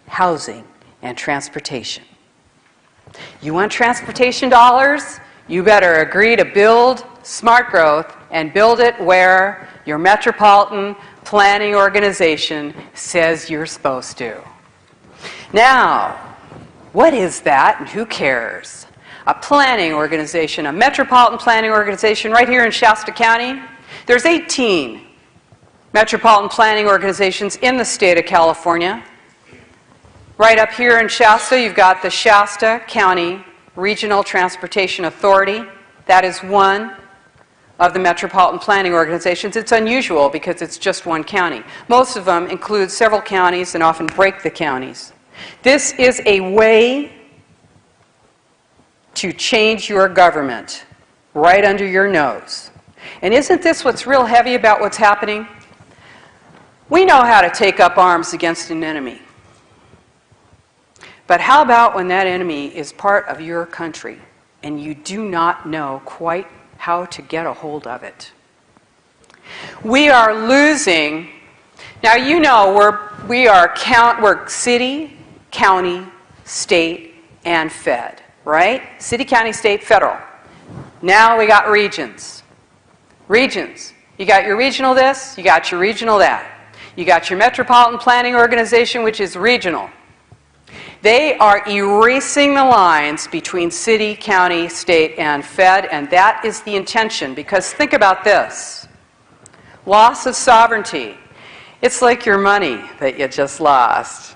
housing and transportation. You want transportation dollars? You better agree to build smart growth and build it where your metropolitan planning organization says you're supposed to. Now, what is that and who cares? A planning organization, a metropolitan planning organization right here in Shasta County. There's 18 metropolitan planning organizations in the state of California. Right up here in Shasta, you've got the Shasta County Regional Transportation Authority. That is one of the metropolitan planning organizations. It's unusual because it's just one county. Most of them include several counties and often break the counties. This is a way to change your government right under your nose. And isn't this what's real heavy about what's happening? We know how to take up arms against an enemy. But how about when that enemy is part of your country and you do not know quite how to get a hold of it? We are losing. Now you know we're city, county, state, and fed, right? City, county, state, federal. Now we got regions. Regions. You got your regional this, you got your regional that. You got your metropolitan planning organization, which is regional. They are erasing the lines between city, county, state, and fed, and that is the intention. Because think about this. Loss of sovereignty. It's like your money that you just lost.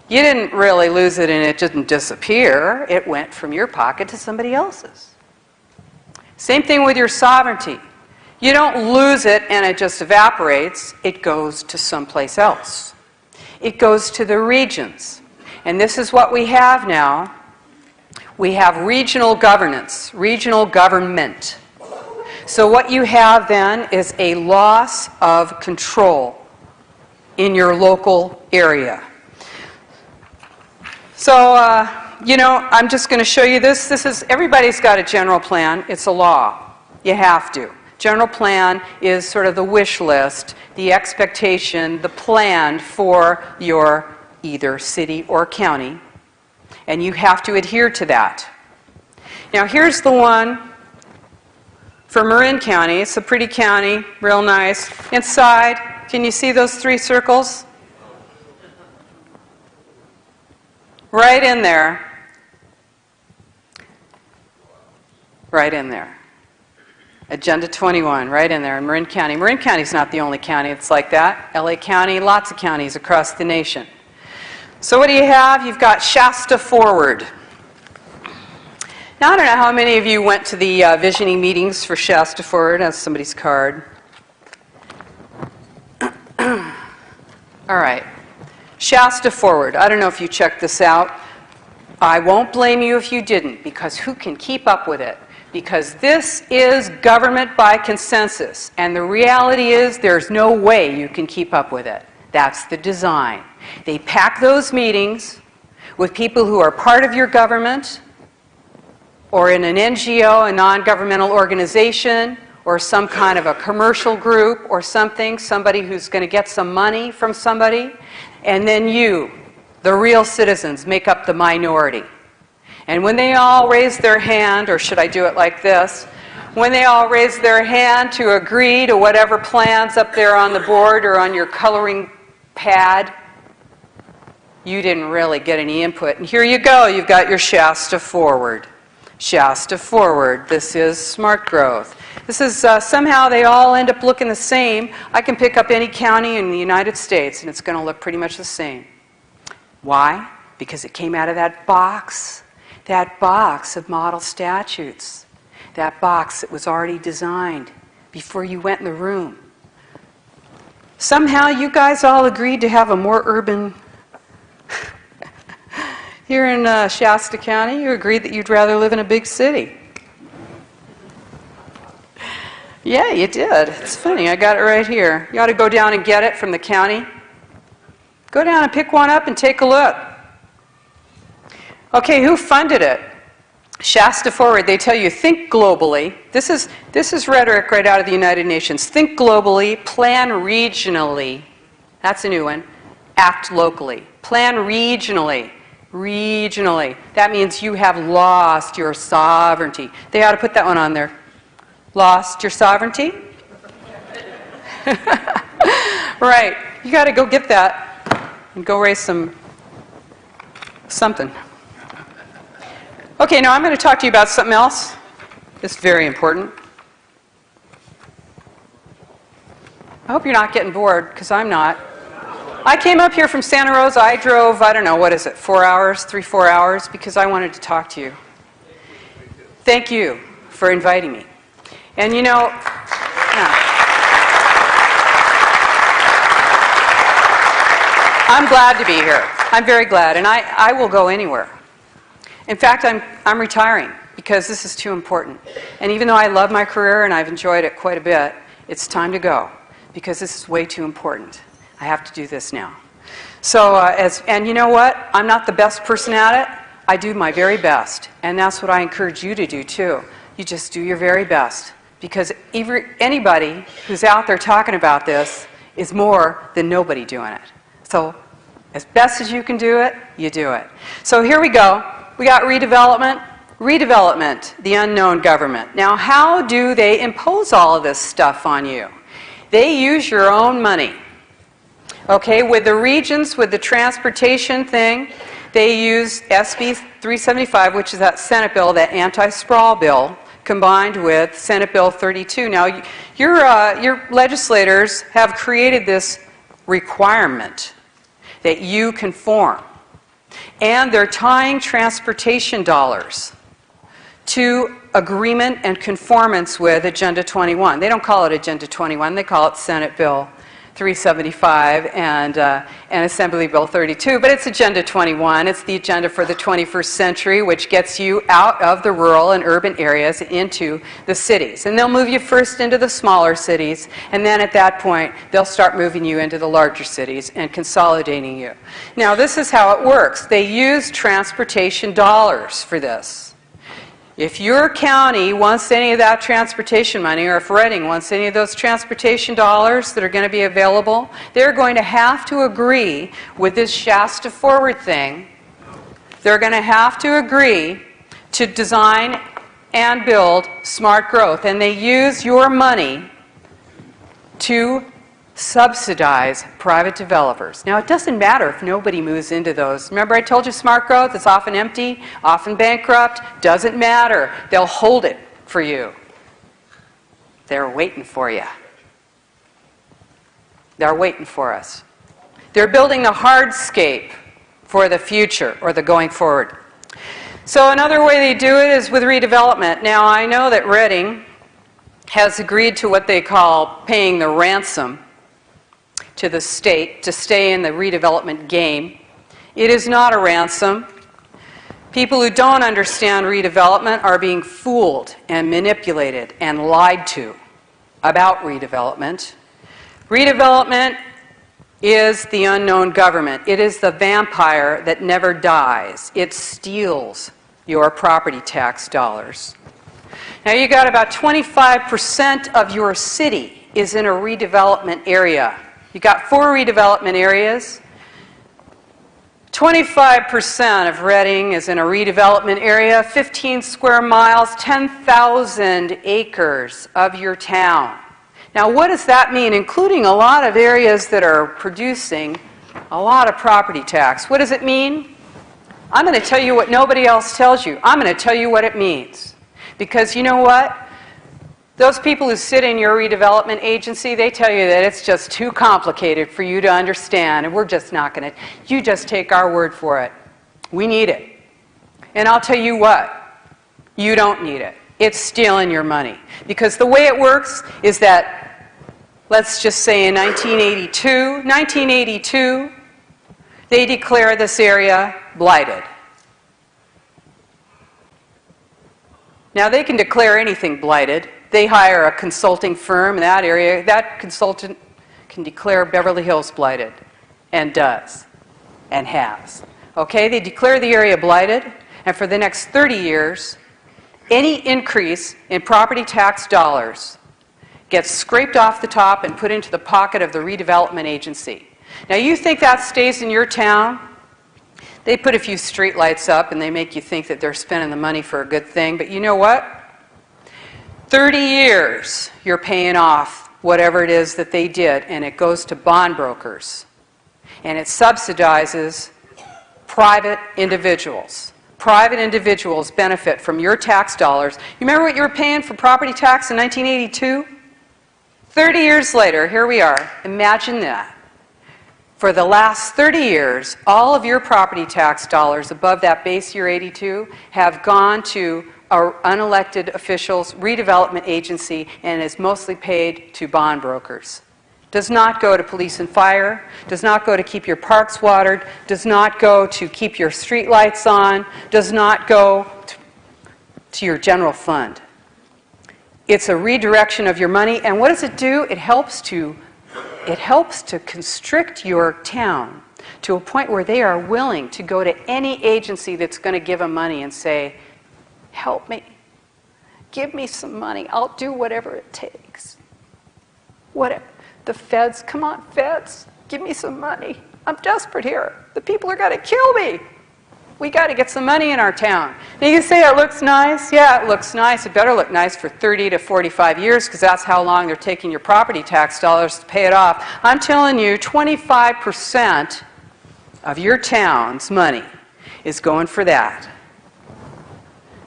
You didn't really lose it and it didn't disappear. It went from your pocket to somebody else's. Same thing with your sovereignty. You don't lose it and it just evaporates. It goes to someplace else. It goes to the regions. And this is what we have now. We have regional governance, regional government. So what you have then is a loss of control in your local area. So, I'm just going to show you this. Everybody's got a general plan. It's a law. You have to. General plan is sort of the wish list, the expectation, the plan for your either city or county, and you have to adhere to that. Now here's the one for Marin County. It's a pretty county, real nice. Inside, can you see those 3 circles? Right in there. Right in there. Agenda 21, right in there in Marin County. Marin County's not the only county that's like that. LA County, lots of counties across the nation. So what do you have? You've got Shasta Forward. Now, I don't know how many of you went to the visioning meetings for Shasta Forward. That's somebody's card. All right. Shasta Forward. I don't know if you checked this out. I won't blame you if you didn't, because who can keep up with it? Because this is government by consensus, and the reality is there's no way you can keep up with it. That's the design. They pack those meetings with people who are part of your government, or in an NGO, a non-governmental organization, or some kind of a commercial group or something, somebody who's going to get some money from somebody, and then you, the real citizens, make up the minority. And when they all raise their hand, or should I do it like this? When they all raise their hand to agree to whatever plans up there on the board or on your coloring pad, you didn't really get any input. And here you go, you've got your Shasta Forward. Shasta Forward. This is smart growth. This is somehow they all end up looking the same. I can pick up any county in the United States and it's going to look pretty much the same. Why? Because it came out of that box of model statutes, that box that was already designed before you went in the room. Somehow you guys all agreed to have a more urban... Here in Shasta County, you agreed that you'd rather live in a big city. Yeah, you did. It's funny, I got it right here. You ought to go down and get it from the county. Go down and pick one up and take a look. Okay, who funded it? Shasta Forward, they tell you, think globally. This is rhetoric right out of the United Nations. Think globally, plan regionally. That's a new one. Act locally. Plan regionally. Regionally. That means you have lost your sovereignty. They ought to put that one on there. Lost your sovereignty? Right. You got to go get that and go raise something. Okay, now I'm going to talk to you about something else. It's very important. I hope you're not getting bored, because I'm not. I came up here from Santa Rosa. I drove, I don't know, what is it, 4 hours, 4 hours, because I wanted to talk to you. Thank you for inviting me. And you know, I'm glad to be here. I'm very glad, and I will go anywhere. In fact, I'm retiring because this is too important. And even though I love my career and I've enjoyed it quite a bit, it's time to go because this is way too important. I have to do this now. So, and you know what? I'm not the best person at it. I do my very best. And that's what I encourage you to do too. You just do your very best. Because anybody who's out there talking about this is more than nobody doing it. So, as best as you can do it, you do it. So here we go. We got redevelopment. Redevelopment, the unknown government. Now, how do they impose all of this stuff on you? They use your own money. Okay, with the regions, with the transportation thing, they use SB 375, which is that Senate bill, that anti-sprawl bill, combined with Senate Bill 32. Now, your legislators have created this requirement that you conform. And they're tying transportation dollars to agreement and conformance with Agenda 21. They don't call it Agenda 21, they call it Senate Bill 375 and Assembly Bill 32, but it's Agenda 21. It's the agenda for the 21st century, which gets you out of the rural and urban areas into the cities. And they'll move you first into the smaller cities, and then at that point, they'll start moving you into the larger cities and consolidating you. Now, this is how it works. They use transportation dollars for this. If your county wants any of that transportation money, or if Reading wants any of those transportation dollars that are going to be available, they're going to have to agree with this Shasta Forward thing. They're going to have to agree to design and build smart growth. And they use your money to subsidize private developers. Now, it doesn't matter if nobody moves into those. Remember I told you smart growth is often empty, often bankrupt. Doesn't matter. They'll hold it for you. They're waiting for you. They're waiting for us. They're building the hardscape for the future, or the going forward. So another way they do it is with redevelopment. Now, I know that Reading has agreed to what they call paying the ransom to the state to stay in the redevelopment game. It is not a ransom. People who don't understand redevelopment are being fooled and manipulated and lied to about redevelopment. Redevelopment is the unknown government. It is the vampire that never dies. It steals your property tax dollars. Now, you got about 25% of your city is in a redevelopment area. You got 4 redevelopment areas. 25% of Reading is in a redevelopment area, 15 square miles, 10,000 acres of your town. Now, what does that mean? Including a lot of areas that are producing a lot of property tax. What does it mean? I'm going to tell you what nobody else tells you. I'm going to tell you what it means. Because you know what? Those people who sit in your redevelopment agency, they tell you that it's just too complicated for you to understand, and we're just not going to. You just take our word for it. We need it. And I'll tell you what, you don't need it. It's stealing your money. Because the way it works is that, let's just say in 1982, they declare this area blighted. Now they can declare anything blighted. They hire a consulting firm in that area. That consultant can declare Beverly Hills blighted, and does, and has. Okay, they declare the area blighted, and for the next 30 years, any increase in property tax dollars gets scraped off the top and put into the pocket of the redevelopment agency. Now you think that stays in your town? They put a few street lights up and they make you think that they're spending the money for a good thing, but you know what? 30 years you're paying off whatever it is that they did, and it goes to bond brokers. And it subsidizes private individuals. Private individuals benefit from your tax dollars. You remember what you were paying for property tax in 1982? 30 years later, here we are. Imagine that. For the last 30 years, all of your property tax dollars above that base year 82 have gone to our unelected officials, redevelopment agency, and is mostly paid to bond brokers. Does not go to police and fire, does not go to keep your parks watered, does not go to keep your street lights on, does not go to your general fund. It's a redirection of your money, and what does it do? It helps to constrict your town to a point where they are willing to go to any agency that's going to give them money and say, help me, give me some money, I'll do whatever it takes. Whatever. The feds, come on, feds, give me some money. I'm desperate here. The people are going to kill me. We got to get some money in our town. Now you say it looks nice. Yeah, it looks nice. It better look nice for 30 to 45 years because that's how long they're taking your property tax dollars to pay it off. I'm telling you, 25% of your town's money is going for that.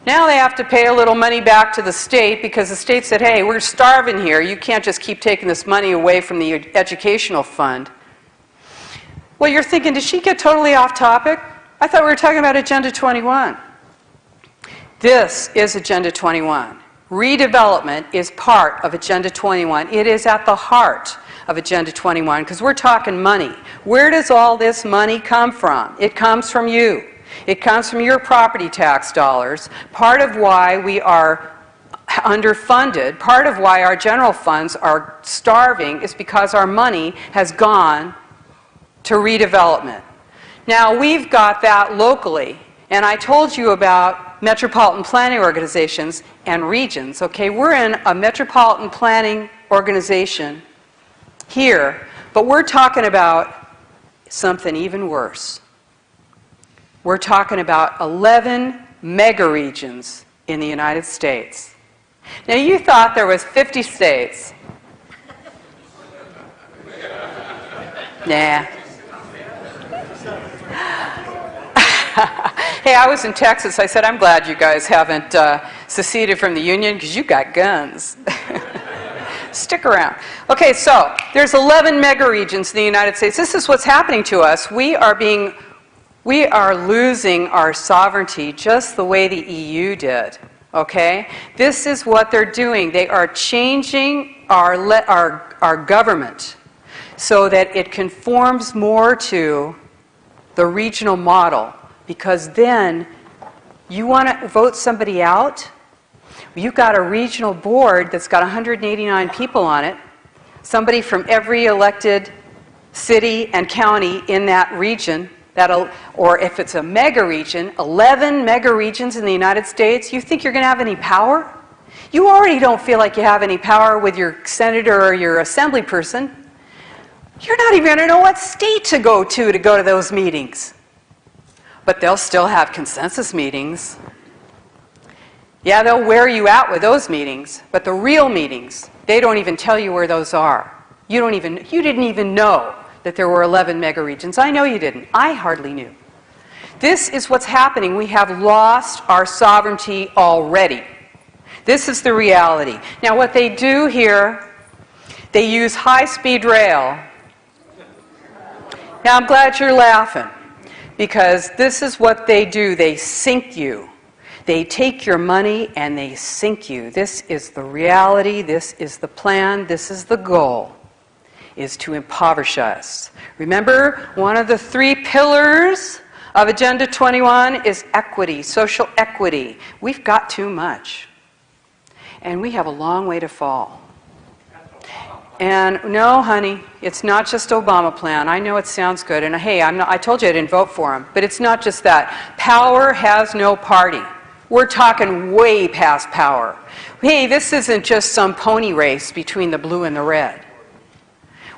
Now they have to pay a little money back to the state because the state said, hey, we're starving here. You can't just keep taking this money away from the educational fund. Well, you're thinking, did she get totally off topic? I thought we were talking about Agenda 21. This is Agenda 21. Redevelopment is part of Agenda 21. It is at the heart of Agenda 21 because we're talking money. Where does all this money come from? It comes from you. It comes from your property tax dollars. Part of why we are underfunded, part of why our general funds are starving is because our money has gone to redevelopment. Now, we've got that locally, and I told you about metropolitan planning organizations and regions. Okay, we're in a metropolitan planning organization here, but we're talking about something even worse. We're talking about 11 megaregions in the United States. Now, you thought there was 50 states. Nah. Hey, I was in Texas. I said, I'm glad you guys haven't seceded from the Union because you got guns. Stick around. Okay, so there's 11 megaregions in the United States. This is what's happening to us. We are losing our sovereignty just the way the EU did. Okay? This is what they're doing. They are changing our government so that it conforms more to the regional model, because then you want to vote somebody out. You've got a regional board that's got 189 people on it, somebody from every elected city and county in that region, or if it's a mega region, 11 mega regions in the United States, you think you're going to have any power? You already don't feel like you have any power with your senator or your assembly person. You're not even going to know what state to go to those meetings. But they'll still have consensus meetings. Yeah, they'll wear you out with those meetings, but the real meetings, they don't even tell you where those are. You didn't even know that there were 11 megaregions. I know you didn't. I hardly knew. This is what's happening. We have lost our sovereignty already. This is the reality. Now, what they do here, they use high-speed rail. Now, I'm glad you're laughing, Because this is what they do. They sink you. They take your money and they sink you. This is the reality. This is the plan. This is the goal, is to impoverish us. Remember, one of the 3 pillars of Agenda 21 is equity, social equity. We've got too much. And we have a long way to fall. And no, honey, it's not just Obama plan. I know it sounds good. And hey, I told you I didn't vote for him. But it's not just that. Power has no party. We're talking way past power. Hey, this isn't just some pony race between the blue and the red.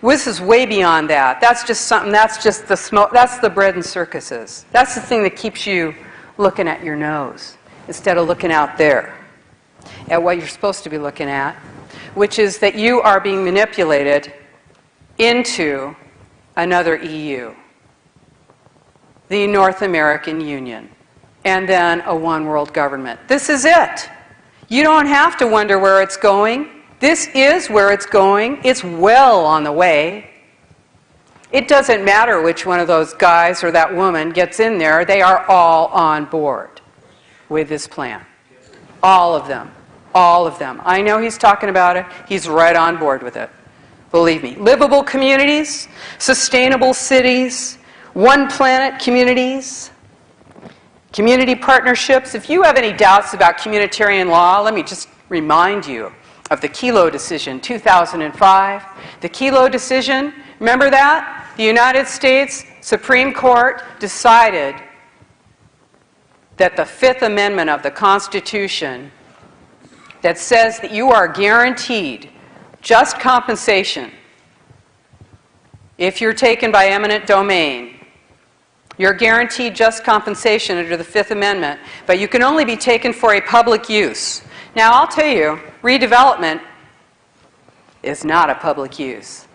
This is way beyond that. That's just something, that's just the smoke, that's the bread and circuses. That's the thing that keeps you looking at your nose instead of looking out there at what you're supposed to be looking at, which is that you are being manipulated into another EU, the North American Union, and then a one world government. This is it. You don't have to wonder where it's going. This is where it's going. It's well on the way. It doesn't matter which one of those guys or that woman gets in there. They are all on board with this plan. All of them. All of them. I know he's talking about it. He's right on board with it. Believe me. Livable communities, sustainable cities, one planet communities, community partnerships. If you have any doubts about communitarian law, let me just remind you of the Kelo decision, 2005. The Kelo decision, remember that? The United States Supreme Court decided that the Fifth Amendment of the Constitution that says that you are guaranteed just compensation if you're taken by eminent domain. You're guaranteed just compensation under the Fifth Amendment, but you can only be taken for a public use. Now, I'll tell you, redevelopment is not a public use.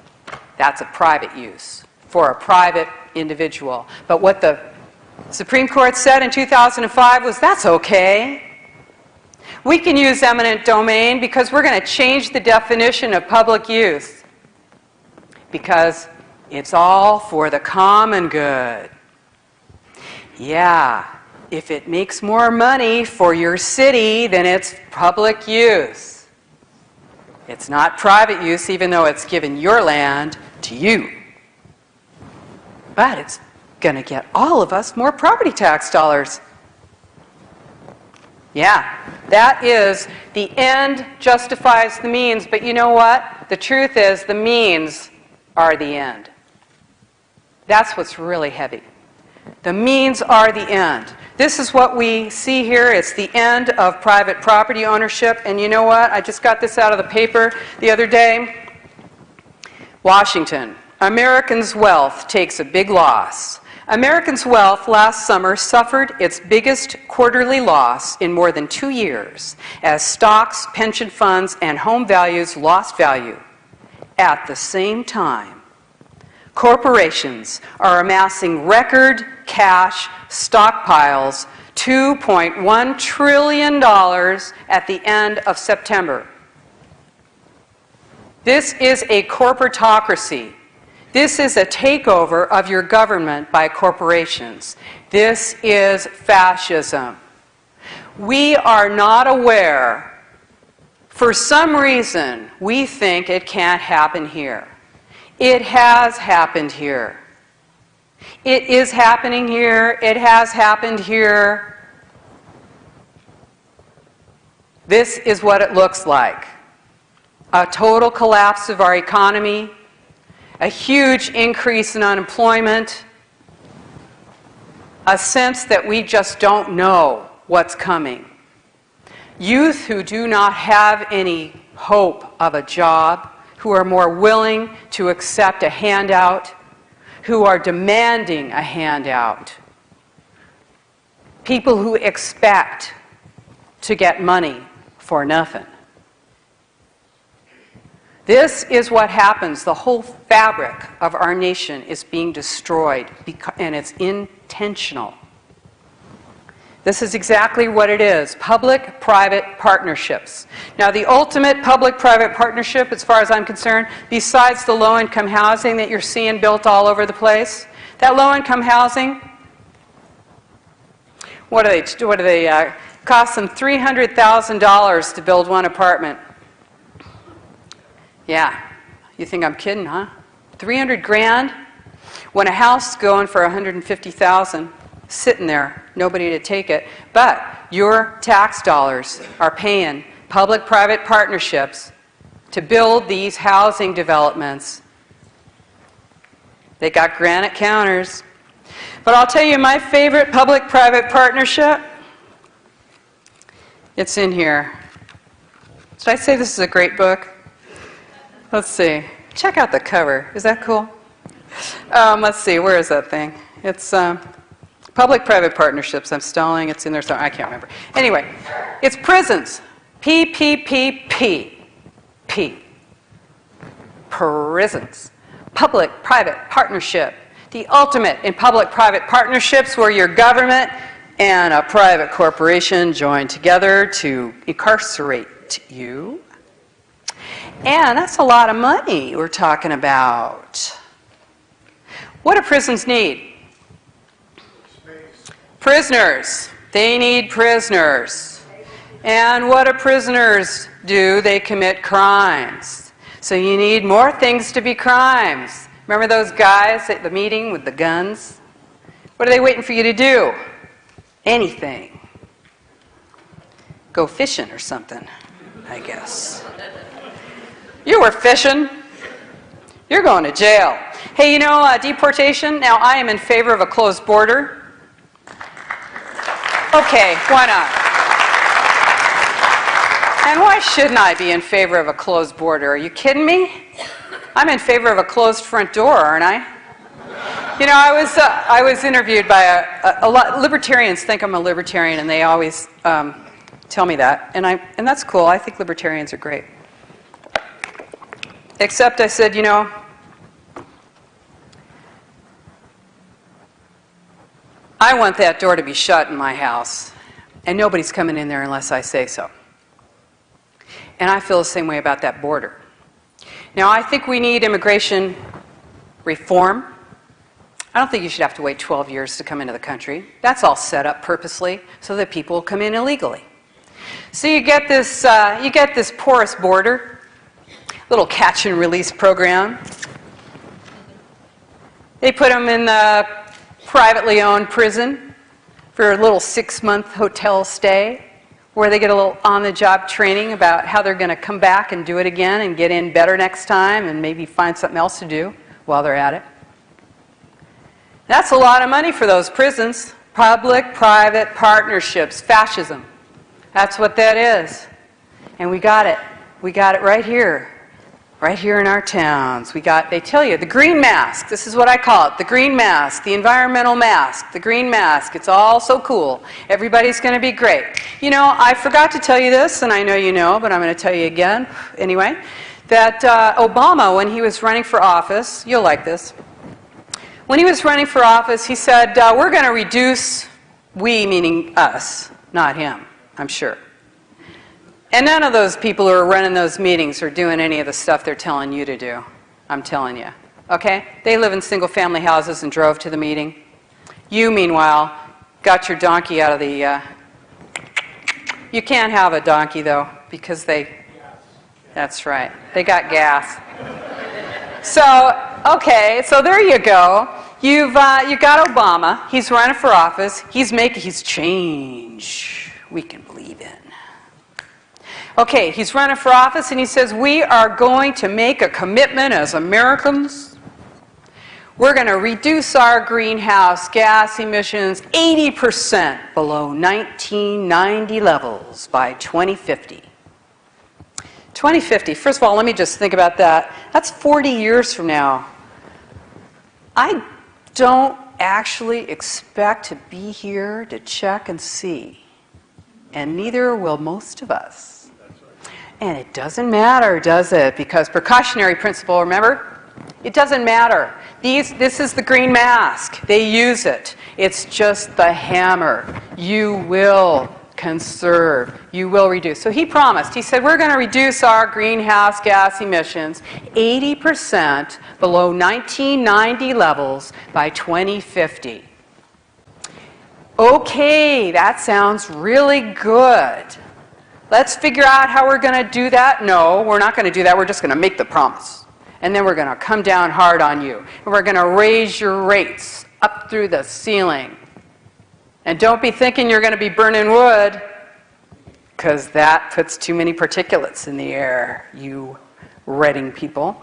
That's a private use for a private individual. But what the Supreme Court said in 2005 was, that's okay. We can use eminent domain because we're going to change the definition of public use because it's all for the common good. Yeah, if it makes more money for your city, then it's public use. It's not private use, even though it's given your land to you. But it's going to get all of us more property tax dollars. Yeah, that is, the end justifies the means, but you know what? The truth is the means are the end. That's what's really heavy. The means are the end. This is what we see here. It's the end of private property ownership. And you know what? I just got this out of the paper the other day. Washington. Americans' wealth takes a big loss. Americans' wealth last summer suffered its biggest quarterly loss in more than 2 years as stocks, pension funds, and home values lost value. At the same time, corporations are amassing record cash stockpiles, $2.1 trillion at the end of September. This is a corporatocracy. This is a takeover of your government by corporations. This is fascism. We are not aware. For some reason, we think it can't happen here. It has happened here. It is happening here. It has happened here. This is what it looks like. A total collapse of our economy, a huge increase in unemployment, a sense that we just don't know what's coming. Youth who do not have any hope of a job, who are more willing to accept a handout, who are demanding a handout. People who expect to get money for nothing. This is what happens. The whole fabric of our nation is being destroyed, and it's intentional. This is exactly what it is, public-private partnerships. Now, the ultimate public-private partnership, as far as I'm concerned, besides the low-income housing that you're seeing built all over the place, that low-income housing, What do they cost them $300,000 to build one apartment. Yeah, you think I'm kidding, huh? 300 grand? When a house is going for 150,000, sitting there, nobody to take it. But your tax dollars are paying public-private partnerships to build these housing developments. They got granite counters. But I'll tell you my favorite public-private partnership. It's in here. Did I say this is a great book? Let's see. Check out the cover. Is that cool? Let's see. Where is that thing? It's public-private partnerships. I'm stalling. It's in there somewhere. I can't remember. Anyway, it's prisons. P. Prisons. Public-private partnership. The ultimate in public-private partnerships where your government and a private corporation join together to incarcerate you. And that's a lot of money we're talking about. What do prisons need? Prisoners. They need prisoners. And what do prisoners do? They commit crimes. So you need more things to be crimes. Remember those guys at the meeting with the guns? What are they waiting for you to do? Anything. Go fishing or something, I guess. You were fishing. You're going to jail. Hey, you know, deportation? Now, I am in favor of a closed border. Okay, why not? And why shouldn't I be in favor of a closed border? Are you kidding me? I'm in favor of a closed front door, aren't I? You know, I was interviewed by a lot. Libertarians think I'm a libertarian, and they always tell me that, and that's cool. I think libertarians are great. Except I said, you know, I want that door to be shut in my house, and nobody's coming in there unless I say so. And I feel the same way about that border. Now, I think we need immigration reform. I don't think you should have to wait 12 years to come into the country. That's all set up purposely so that people will come in illegally. So you get this porous border, little catch and release program. They put them in the privately owned prison for a little 6-month hotel stay where they get a little on-the-job training about how they're going to come back and do it again and get in better next time and maybe find something else to do while they're at it. That's a lot of money for those prisons. Public-private partnerships, fascism. That's what that is. And we got it. We got it right here. Right here in our towns. They tell you, the green mask. This is what I call it. The green mask. The environmental mask. The green mask. It's all so cool. Everybody's going to be great. You know, I forgot to tell you this, and I know you know, but I'm going to tell you again anyway, that Obama, when he was running for office, you'll like this. When he was running for office, he said, we're going to reduce, we meaning us, not him, I'm sure. And none of those people who are running those meetings are doing any of the stuff they're telling you to do. I'm telling you. Okay? They live in single-family houses and drove to the meeting. You, meanwhile, got your donkey out of the... You can't have a donkey, though, because they... That's right. They got gas. So, okay, so there you go. You got Obama. He's running for office. He's change we can believe in. Okay, he's running for office and he says, we are going to make a commitment as Americans. We're going to reduce our greenhouse gas emissions 80% below 1990 levels by 2050. 2050, first of all, let me just think about that. That's 40 years from now. I don't actually expect to be here to check and see, and neither will most of us. And it doesn't matter, does it? Because precautionary principle, remember? It doesn't matter. This is the green mask. They use it. It's just the hammer. You will conserve. You will reduce. So he promised. He said, we're going to reduce our greenhouse gas emissions 80% below 1990 levels by 2050. Okay, that sounds really good. Let's figure out how we're going to do that. No, we're not going to do that. We're just going to make the promise. And then we're going to come down hard on you. And we're going to raise your rates up through the ceiling. And don't be thinking you're going to be burning wood, because that puts too many particulates in the air, you Reading people.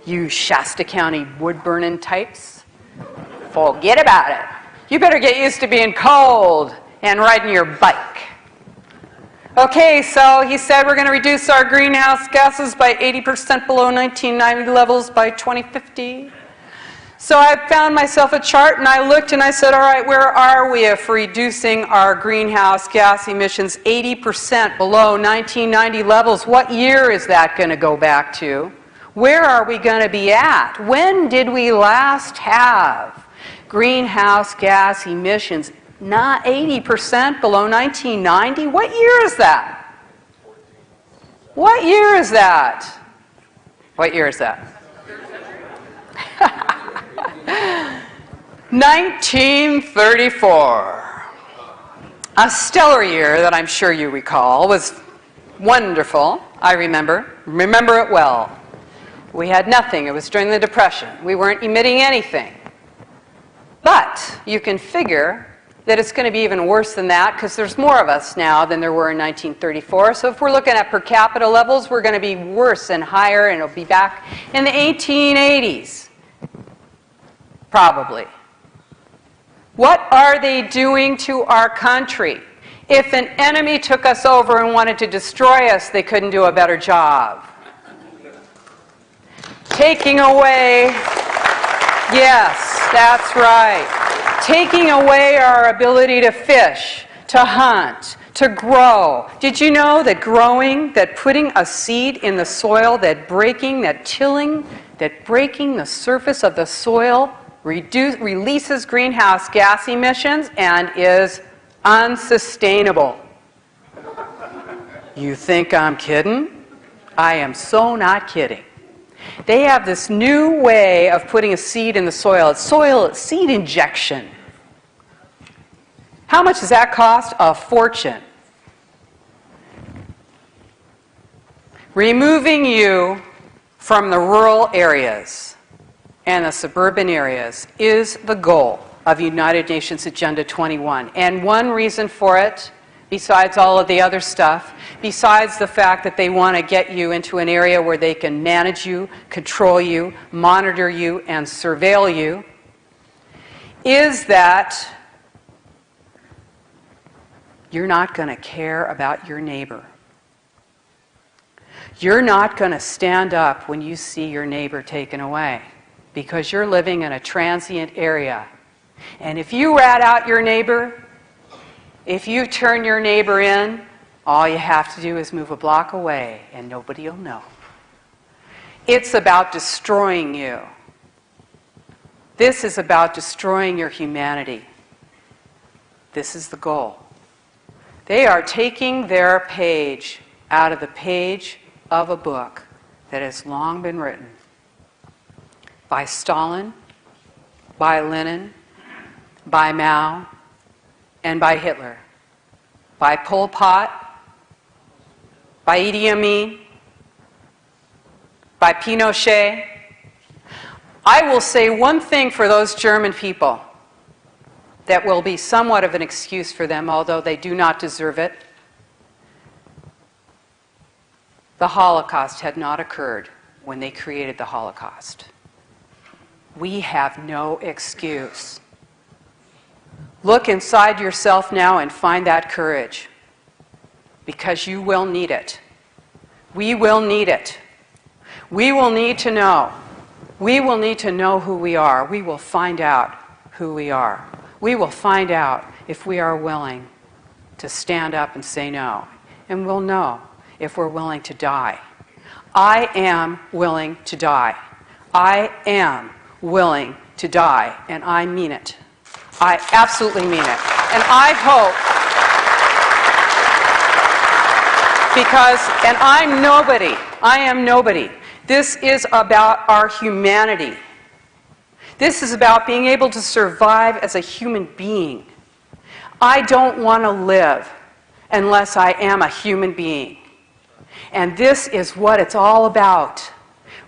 You Shasta County wood-burning types. Forget about it. You better get used to being cold and riding your bike. Okay, so he said we're going to reduce our greenhouse gases by 80% below 1990 levels by 2050. So I found myself a chart and I looked and I said, all right, where are we if reducing our greenhouse gas emissions 80% below 1990 levels? What year is that going to go back to? Where are we going to be at? When did we last have greenhouse gas emissions not 80% below 1990? What year is that? What year is that? What year is that? 1934. A stellar year that I'm sure you recall was wonderful. I remember it well. We had nothing. It was during the Depression. We weren't emitting anything. But you can figure that it's going to be even worse than that because there's more of us now than there were in 1934. So if we're looking at per capita levels, we're going to be worse and higher, and it'll be back in the 1880s. Probably. What are they doing to our country? If an enemy took us over and wanted to destroy us, they couldn't do a better job. Taking away, yes, that's right. Taking away our ability to fish, to hunt, to grow. Did you know that growing, that putting a seed in the soil, that breaking, that tilling, that breaking the surface of the soil releases greenhouse gas emissions and is unsustainable? You think I'm kidding? I am so not kidding. They have this new way of putting a seed in the soil. It's seed injection. How much does that cost? A fortune. Removing you from the rural areas and the suburban areas is the goal of United Nations Agenda 21. And one reason for it, besides all of the other stuff, besides the fact that they want to get you into an area where they can manage you, control you, monitor you, and surveil you, is that you're not going to care about your neighbor. You're not going to stand up when you see your neighbor taken away because you're living in a transient area. And if you rat out your neighbor, if you turn your neighbor in, all you have to do is move a block away and nobody will know. It's about destroying you. This is about destroying your humanity. This is the goal. They are taking their page out of the page of a book that has long been written by Stalin, by Lenin, by Mao, and by Hitler, by Pol Pot, by Idi Amin, by Pinochet. I will say one thing for those German people that will be somewhat of an excuse for them, although they do not deserve it. The Holocaust had not occurred when they created the Holocaust. We have no excuse. Look inside yourself now and find that courage, because you will need it. We will need it. We will need to know. We will need to know who we are. We will find out who we are. We will find out if we are willing to stand up and say no. And we'll know if we're willing to die. I am willing to die. I am willing to die, and I mean it. I absolutely mean it. And I hope, and I'm nobody. I am nobody. This is about our humanity. This is about being able to survive as a human being. I don't want to live unless I am a human being. And this is what it's all about.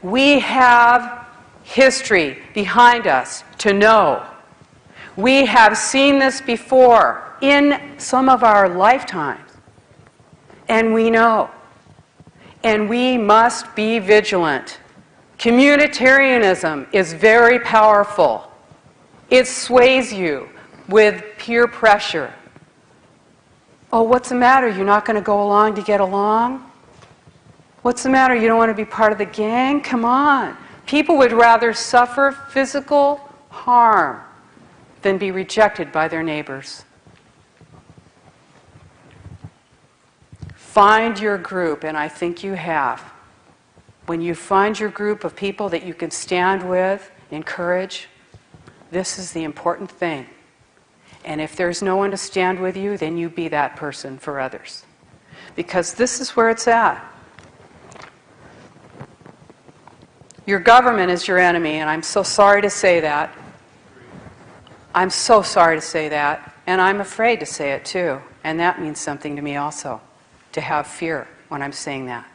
We have history behind us to know. We have seen this before in some of our lifetimes. And we know. And we must be vigilant. Communitarianism is very powerful. It sways you with peer pressure. Oh, what's the matter? You're not going to go along to get along? What's the matter? You don't want to be part of the gang? Come on. People would rather suffer physical harm than be rejected by their neighbors. Find your group, and I think you have. When you find your group of people that you can stand with, encourage, this is the important thing. And if there's no one to stand with you, then you be that person for others. Because this is where it's at. Your government is your enemy, and I'm so sorry to say that. I'm so sorry to say that, and I'm afraid to say it too. And that means something to me also, to have fear when I'm saying that.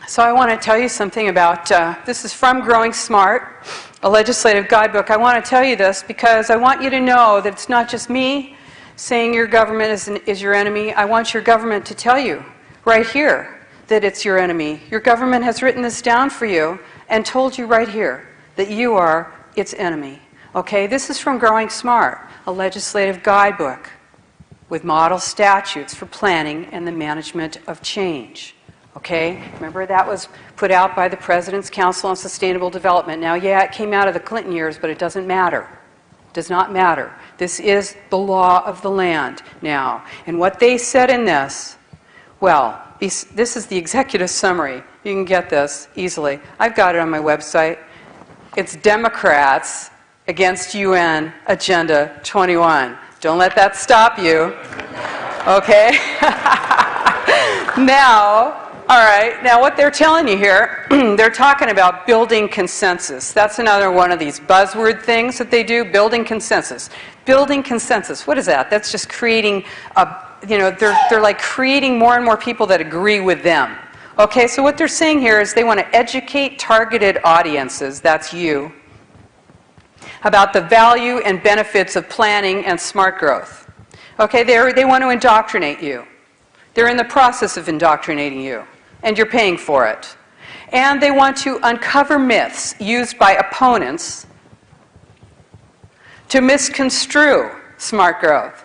So I want to tell you something about, this is from Growing Smart, a legislative guidebook. I want to tell you this because I want you to know that it's not just me saying your government is your enemy. I want your government to tell you right here that it's your enemy. Your government has written this down for you and told you right here that you are its enemy. Okay, this is from Growing Smart, a legislative guidebook with model statutes for planning and the management of change. Okay, remember that was put out by the President's Council on Sustainable Development. Now, yeah, it came out of the Clinton years, but it doesn't matter. It does not matter. This is the law of the land now. And what they said in this, well, this is the executive summary. You can get this easily. I've got it on my website. It's Democrats against UN Agenda 21. Don't let that stop you. Okay? Now, all right, now what they're telling you here, they're talking about building consensus. That's another one of these buzzword things that they do, building consensus. Building consensus, what is that? That's just creating, they're like creating more and more people that agree with them. Okay, so what they're saying here is they want to educate targeted audiences, that's you, about the value and benefits of planning and smart growth. Okay, they want to indoctrinate you. They're in the process of indoctrinating you, and you're paying for it. And they want to uncover myths used by opponents to misconstrue smart growth.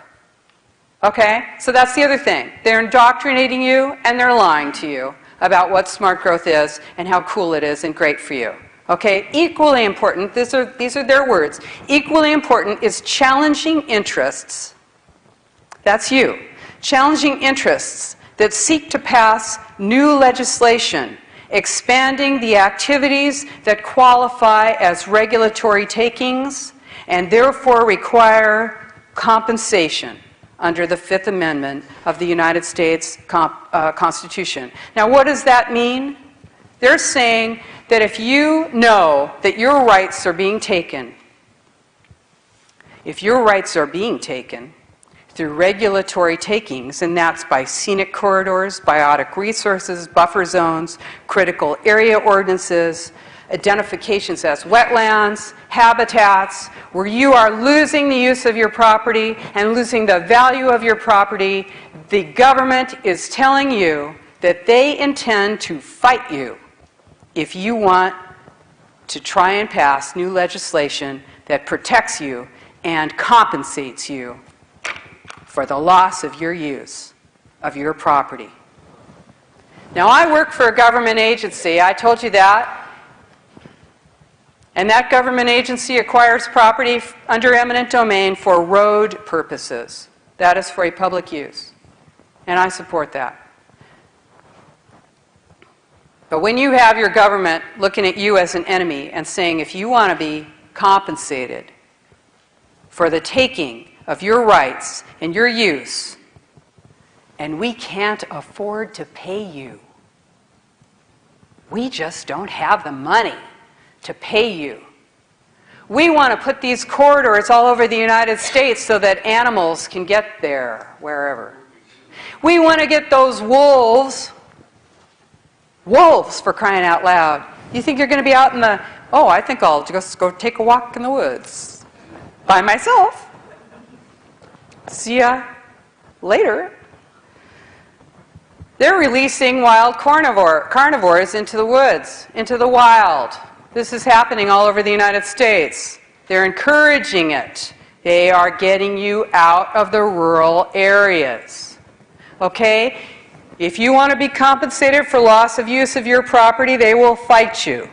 Okay? So that's the other thing. They're indoctrinating you, and they're lying to you about what smart growth is and how cool it is and great for you. Okay? Equally important, these are their words, equally important is challenging interests. That's you. Challenging interests that seek to pass new legislation, expanding the activities that qualify as regulatory takings and therefore require compensation under the Fifth Amendment of the United States Constitution. Now, what does that mean? They're saying that if you know that your rights are being taken, through regulatory takings, and that's by scenic corridors, biotic resources, buffer zones, critical area ordinances, identifications as wetlands, habitats, where you are losing the use of your property and losing the value of your property, the government is telling you that they intend to fight you if you want to try and pass new legislation that protects you and compensates you for the loss of your use of your property. Now, I work for a government agency. I told you that. And that government agency acquires property under eminent domain for road purposes. That is for a public use. And I support that. But when you have your government looking at you as an enemy and saying, if you want to be compensated for the taking of your rights and your use, and we can't afford to pay you. We just don't have the money to pay you. We want to put these corridors all over the United States so that animals can get there, wherever. We want to get those wolves for crying out loud. You think you're going to be out in the, oh, I think I'll just go take a walk in the woods by myself. See ya later. They're releasing wild carnivores into the woods, into the wild. This is happening all over the United States. They're encouraging it. They are getting you out of the rural areas. Okay? If you want to be compensated for loss of use of your property, they will fight you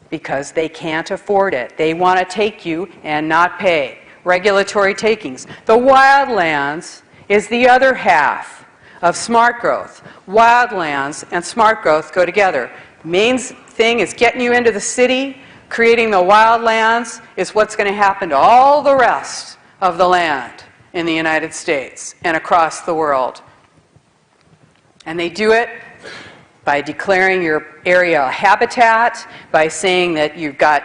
because they can't afford it. They want to take you and not pay. Regulatory takings. The wildlands is the other half of smart growth. Wildlands and smart growth go together. Main thing is getting you into the city. Creating the wildlands is what's going to happen to all the rest of the land in the United States and across the world. And they do it by declaring your area a habitat, by saying that you've got,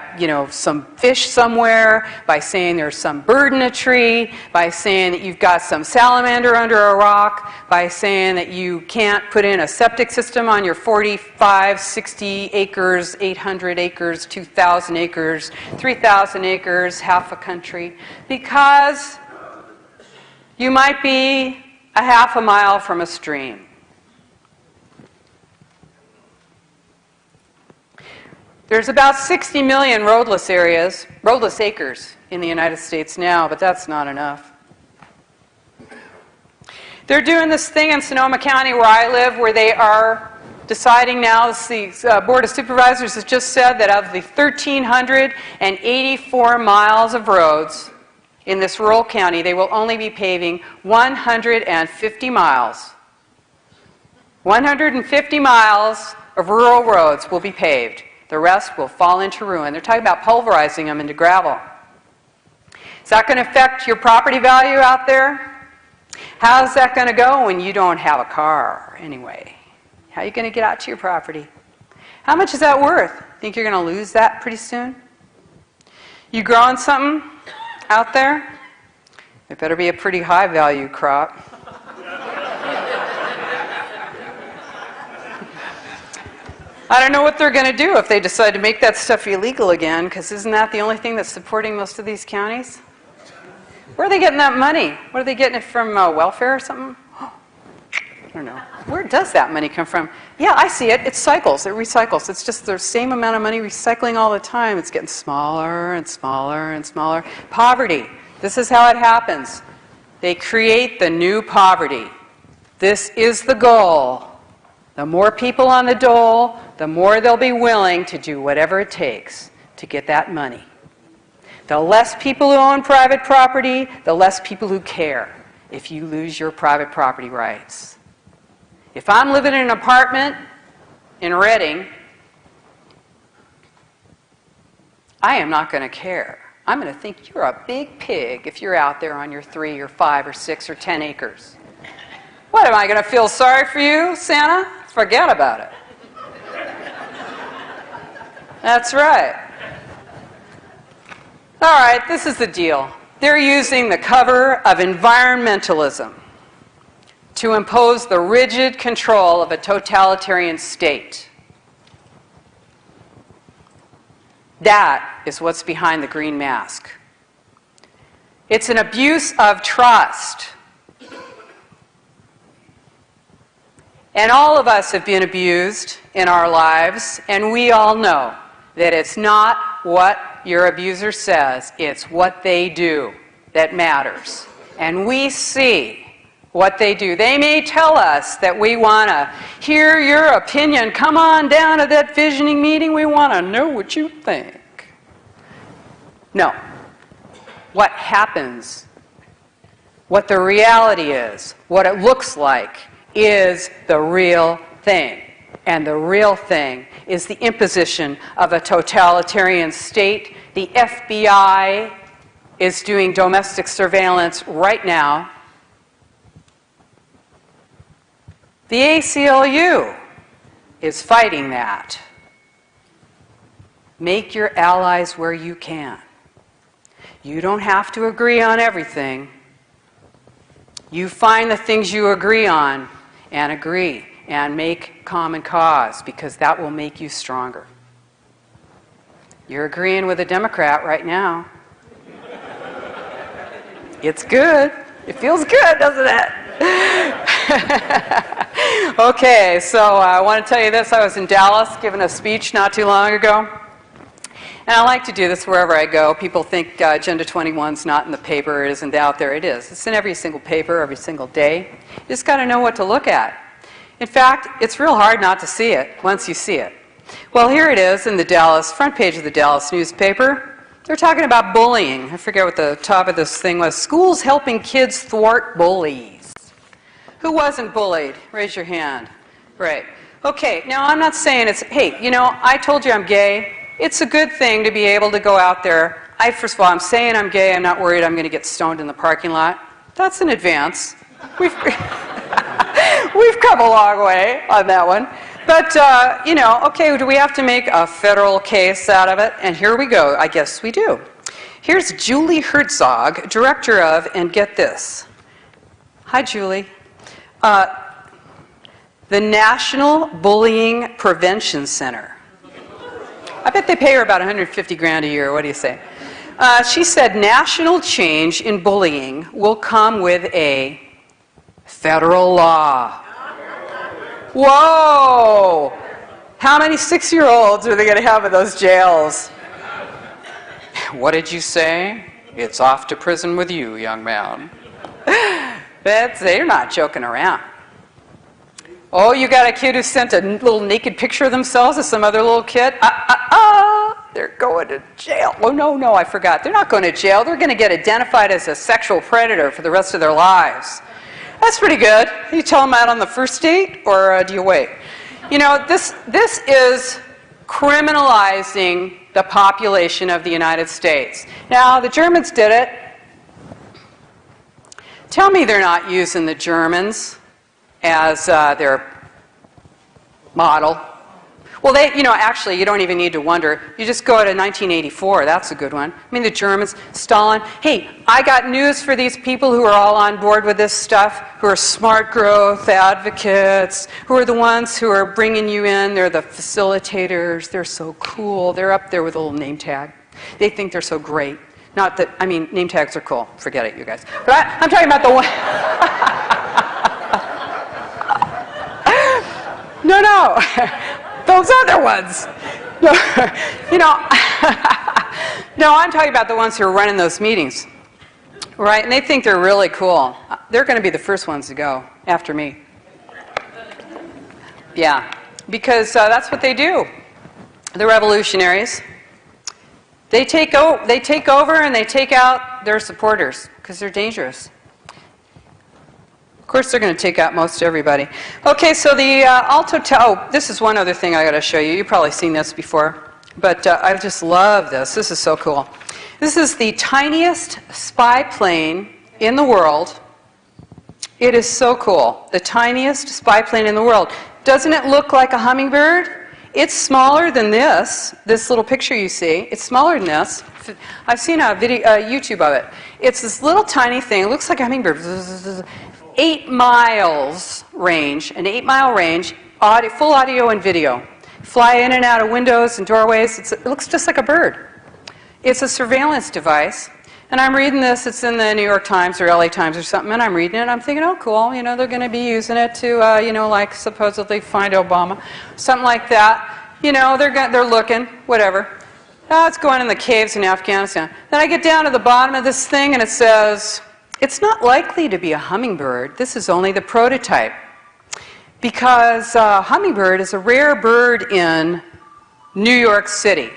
some fish somewhere, by saying there's some bird in a tree, by saying that you've got some salamander under a rock, by saying that you can't put in a septic system on your 45, 60 acres, 800 acres, 2,000 acres, 3,000 acres, half a country, because you might be a half a mile from a stream. There's about 60 million roadless acres in the United States now, but that's not enough. They're doing this thing in Sonoma County where I live where they are deciding now, the Board of Supervisors has just said that of the 1,384 miles of roads in this rural county, they will only be paving 150 miles. 150 miles of rural roads will be paved. The rest will fall into ruin. They're talking about pulverizing them into gravel. Is that going to affect your property value out there? How's that going to go when you don't have a car anyway? How are you going to get out to your property? How much is that worth? Think you're going to lose that pretty soon? You growing something out there? It better be a pretty high value crop. I don't know what they're going to do if they decide to make that stuff illegal again, because isn't that the only thing that's supporting most of these counties? Where are they getting that money? What are they getting it from, welfare or something? I don't know. Where does that money come from? Yeah, I see it. It cycles. It recycles. It's just the same amount of money recycling all the time. It's getting smaller and smaller and smaller. Poverty. This is how it happens. They create the new poverty. This is the goal. The more people on the dole, the more they'll be willing to do whatever it takes to get that money. The less people who own private property, the less people who care if you lose your private property rights. If I'm living in an apartment in Redding, I am not going to care. I'm going to think you're a big pig if you're out there on your 3 or 5 or 6 or 10 acres. What, am I going to feel sorry for you, Santa? Forget about it. That's right. All right, this is the deal. They're using the cover of environmentalism to impose the rigid control of a totalitarian state. That is what's behind the green mask. It's an abuse of trust. And all of us have been abused in our lives, and we all know that it's not what your abuser says, it's what they do that matters. And we see what they do. They may tell us that we want to hear your opinion. Come on down to that visioning meeting. We want to know what you think. No. What happens, what the reality is, what it looks like, is the real thing. And the real thing is the imposition of a totalitarian state. The FBI is doing domestic surveillance right now. The ACLU is fighting that. Make your allies where you can. You don't have to agree on everything. You find the things you agree on and agree and make common cause, because that will make you stronger. You're agreeing with a Democrat right now. It's good. It feels good, doesn't it? Okay, so I want to tell you this. I was in Dallas giving a speech not too long ago. And I like to do this wherever I go. People think Agenda 21's not in the paper. It isn't out there. It is. It's in every single paper, every single day. You just got to know what to look at. In fact, it's real hard not to see it once you see it. Well, here it is in the Dallas, front page of the Dallas newspaper. They're talking about bullying. I forget what the top of this thing was. Schools helping kids thwart bullies. Who wasn't bullied? Raise your hand. Right. Okay, now I'm not saying it's, hey, you know, I told you I'm gay. It's a good thing to be able to go out there. First of all, I'm saying I'm gay. I'm not worried I'm going to get stoned in the parking lot. That's an advance. We've come a long way on that one. But, you know, okay, do we have to make a federal case out of it? And here we go. I guess we do. Here's Julie Herzog, director of, and get this. Hi, Julie. The National Bullying Prevention Center. I bet they pay her about $150,000 a year. What do you say? She said national change in bullying will come with a federal law. Whoa! How many 6-year-olds are they going to have in those jails? What did you say? It's off to prison with you, young man. They're not joking around. Oh, you got a kid who sent a little naked picture of themselves to some other little kid? They're going to jail. Oh, no, I forgot. They're not going to jail. They're going to get identified as a sexual predator for the rest of their lives. That's pretty good. You tell them out on the first date, or do you wait? You know, this is criminalizing the population of the United States. Now, the Germans did it. Tell me they're not using the Germans as their model. Well, actually, you don't even need to wonder. You just go to 1984. That's a good one. I mean, the Germans, Stalin. Hey, I got news for these people who are all on board with this stuff, who are smart growth advocates, who are the ones who are bringing you in. They're the facilitators. They're so cool. They're up there with a little name tag. They think they're so great. Not that, I mean, name tags are cool. Forget it, you guys. But I'm talking about the one. No. Those other ones. No, no, I'm talking about the ones who are running those meetings, right? And they think they're really cool. They're going to be the first ones to go after me. Yeah, because that's what they do. The revolutionaries. They take over and they take out their supporters because they're dangerous. Of course, they're going to take out most everybody. Okay, so the this is one other thing I got to show you. You've probably seen this before, but I just love this. This is so cool. This is the tiniest spy plane in the world. It is so cool. The tiniest spy plane in the world. Doesn't it look like a hummingbird? It's smaller than this little picture you see. It's smaller than this. I've seen a video, YouTube of it. It's this little tiny thing. It looks like a hummingbird. 8 miles range, an 8-mile range, full audio and video. Fly in and out of windows and doorways. It looks just like a bird. It's a surveillance device. And I'm reading this. It's in the New York Times or LA Times or something. And I'm reading it. And I'm thinking, oh, cool. You know, they're going to be using it to, like supposedly find Obama, something like that. You know, they're looking, whatever. Oh, it's going in the caves in Afghanistan. Then I get down to the bottom of this thing, and it says, it's not likely to be a hummingbird. This is only the prototype. Because hummingbird is a rare bird in New York City.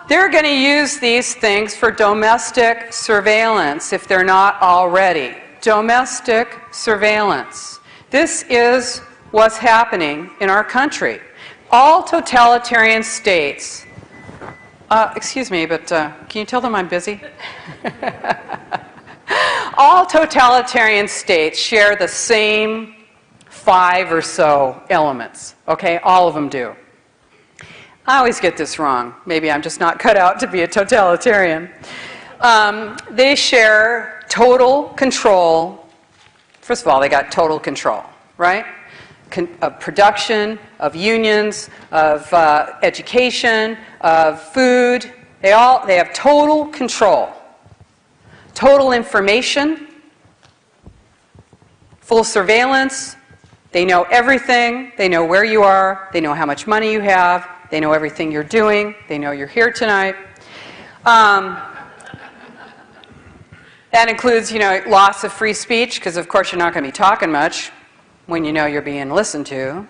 They're going to use these things for domestic surveillance if they're not already. Domestic surveillance. This is what's happening in our country. All totalitarian states. Excuse me, but can you tell them I'm busy? All totalitarian states share the same 5 or so elements. Okay, all of them do. I always get this wrong. Maybe I'm just not cut out to be a totalitarian. They share total control. First of all, they got total control, right? Of production, of unions, of education, of food. They have total control. Total information, full surveillance. They know everything. They know where you are. They know how much money you have. They know everything you're doing. They know you're here tonight. That includes, loss of free speech, because of course you're not going to be talking much when you know you're being listened to.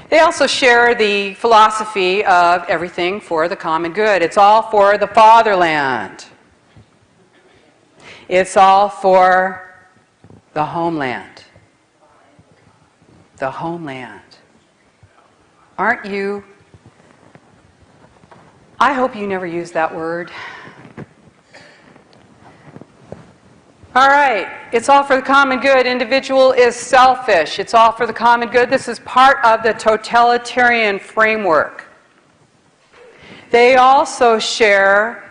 They also share the philosophy of everything for the common good. It's all for the fatherland. It's all for the homeland. The homeland. Aren't you? I hope you never use that word. All right, it's all for the common good. Individual is selfish. It's all for the common good. This is part of the totalitarian framework. They also share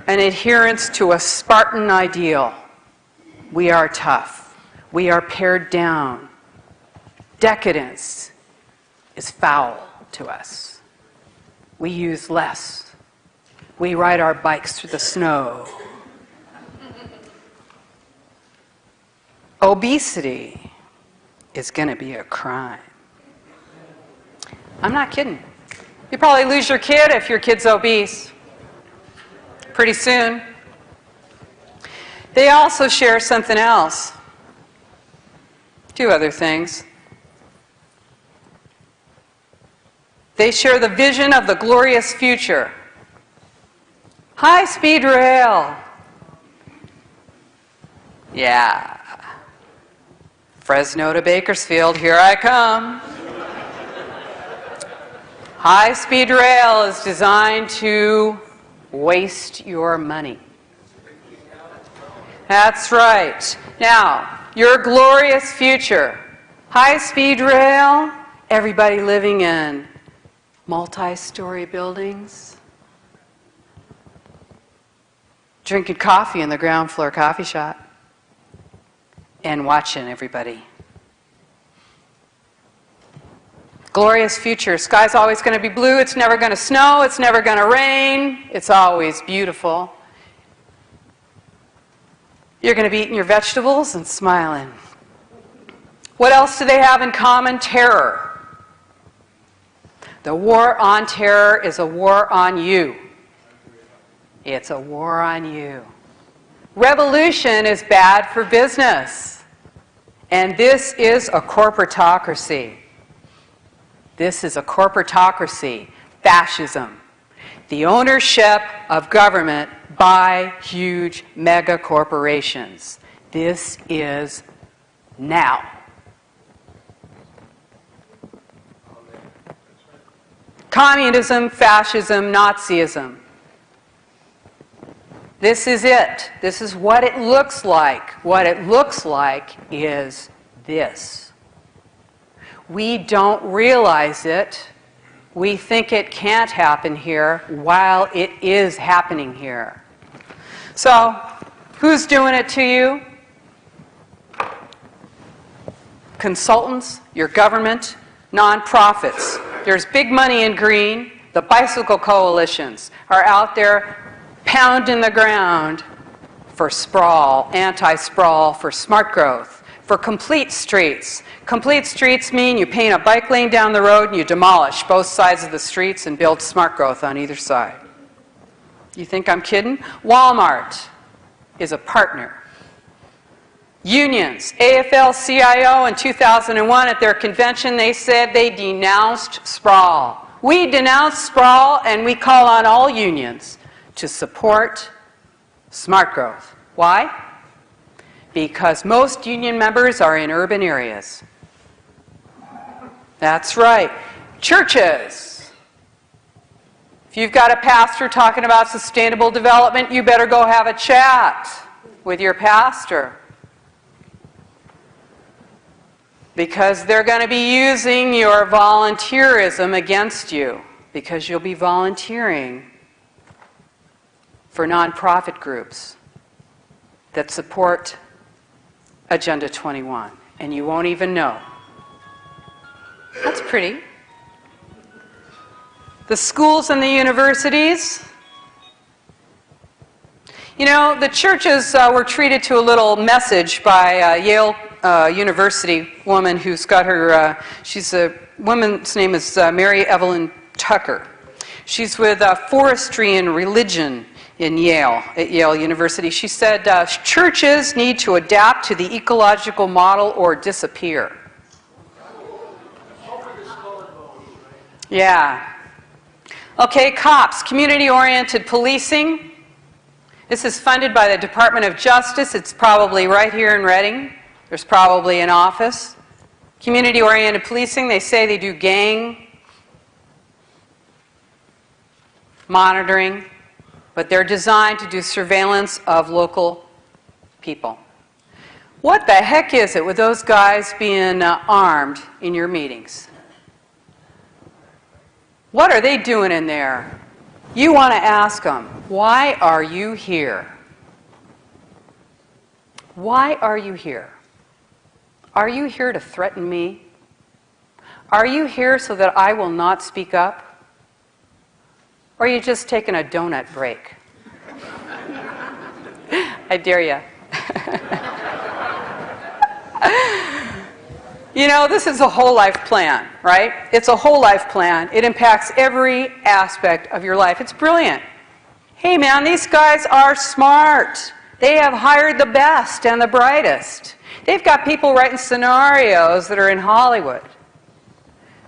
an adherence to a Spartan ideal. We are tough. We are pared down. Decadence is foul to us. We use less. We ride our bikes through the snow. Obesity is going to be a crime. I'm not kidding. You probably lose your kid if your kid's obese. Pretty soon. They also share something else. 2 other things. They share the vision of the glorious future. High-speed rail. Yeah. Fresno to Bakersfield, here I come. High-speed rail is designed to waste your money. That's right. Now, your glorious future. High-speed rail, everybody living in multi-story buildings, drinking coffee in the ground floor coffee shop, and watching everybody. Glorious future. Sky's always going to be blue. It's never going to snow. It's never going to rain. It's always beautiful. You're going to be eating your vegetables and smiling. What else do they have in common? Terror. The war on terror is a war on you. It's a war on you. Revolution is bad for business. And this is a corporatocracy. This is a corporatocracy. Fascism. The ownership of government by huge mega corporations. This is now. Communism, fascism, Nazism. This is it. This is what it looks like. What it looks like is this. We don't realize it. We think it can't happen here while it is happening here. So, who's doing it to you? Consultants, your government, nonprofits. There's big money in green. The bicycle coalitions are out there pounding the ground for sprawl, anti-sprawl, for smart growth, for complete streets. Complete streets mean you paint a bike lane down the road and you demolish both sides of the streets and build smart growth on either side. You think I'm kidding? Walmart is a partner. Unions, AFL-CIO in 2001 at their convention, they said they denounced sprawl. We denounce sprawl and we call on all unions to support smart growth. Why? Because most union members are in urban areas. That's right. Churches. If you've got a pastor talking about sustainable development, you better go have a chat with your pastor. Because they're going to be using your volunteerism against you, because you'll be volunteering for nonprofit groups that support Agenda 21, and you won't even know. That's pretty. The schools and the universities. You know, the churches were treated to a little message by Yale University woman who's got her, she's a woman's name is Mary Evelyn Tucker. She's with forestry and religion in Yale, at Yale University. She said, churches need to adapt to the ecological model or disappear. Yeah. Okay, cops, community-oriented policing. This is funded by the Department of Justice. It's probably right here in Reading. There's probably an office. Community-oriented policing, they say they do gang monitoring, but they're designed to do surveillance of local people. What the heck is it with those guys being armed in your meetings? What are they doing in there? You want to ask them, why are you here? Why are you here? Are you here to threaten me? Are you here so that I will not speak up? Or are you just taking a donut break? I dare you. You know, this is a whole life plan, right? It's a whole life plan. It impacts every aspect of your life. It's brilliant. Hey man, these guys are smart. They have hired the best and the brightest. They've got people writing scenarios that are in Hollywood.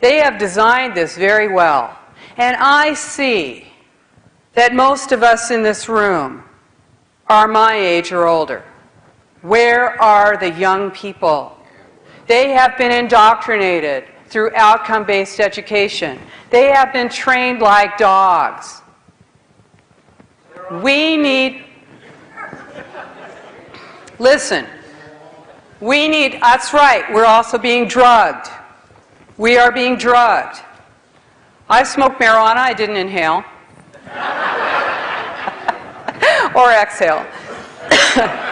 They have designed this very well. And I see that most of us in this room are my age or older. Where are the young people? They have been indoctrinated through outcome-based education. They have been trained like dogs. We need... Listen. We need... That's right. We're also being drugged. We are being drugged. I smoked marijuana. I didn't inhale. Or exhale.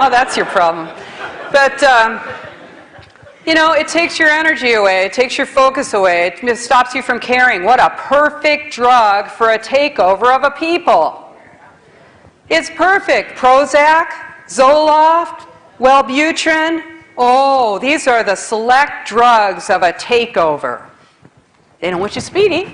Oh, that's your problem. But... you know, it takes your energy away. It takes your focus away. It stops you from caring. What a perfect drug for a takeover of a people. It's perfect. Prozac, Zoloft, Wellbutrin. Oh, these are the select drugs of a takeover. They don't want you speedy.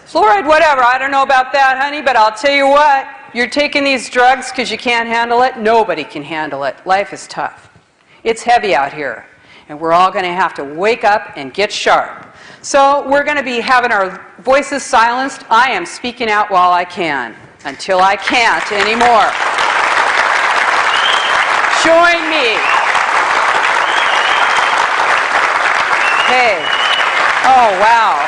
Fluoride, whatever. I don't know about that, honey, but I'll tell you what. You're taking these drugs because you can't handle it. Nobody can handle it. Life is tough. It's heavy out here, and we're all going to have to wake up and get sharp. So we're going to be having our voices silenced. I am speaking out while I can, until I can't anymore. Join me. Hey. Oh, wow.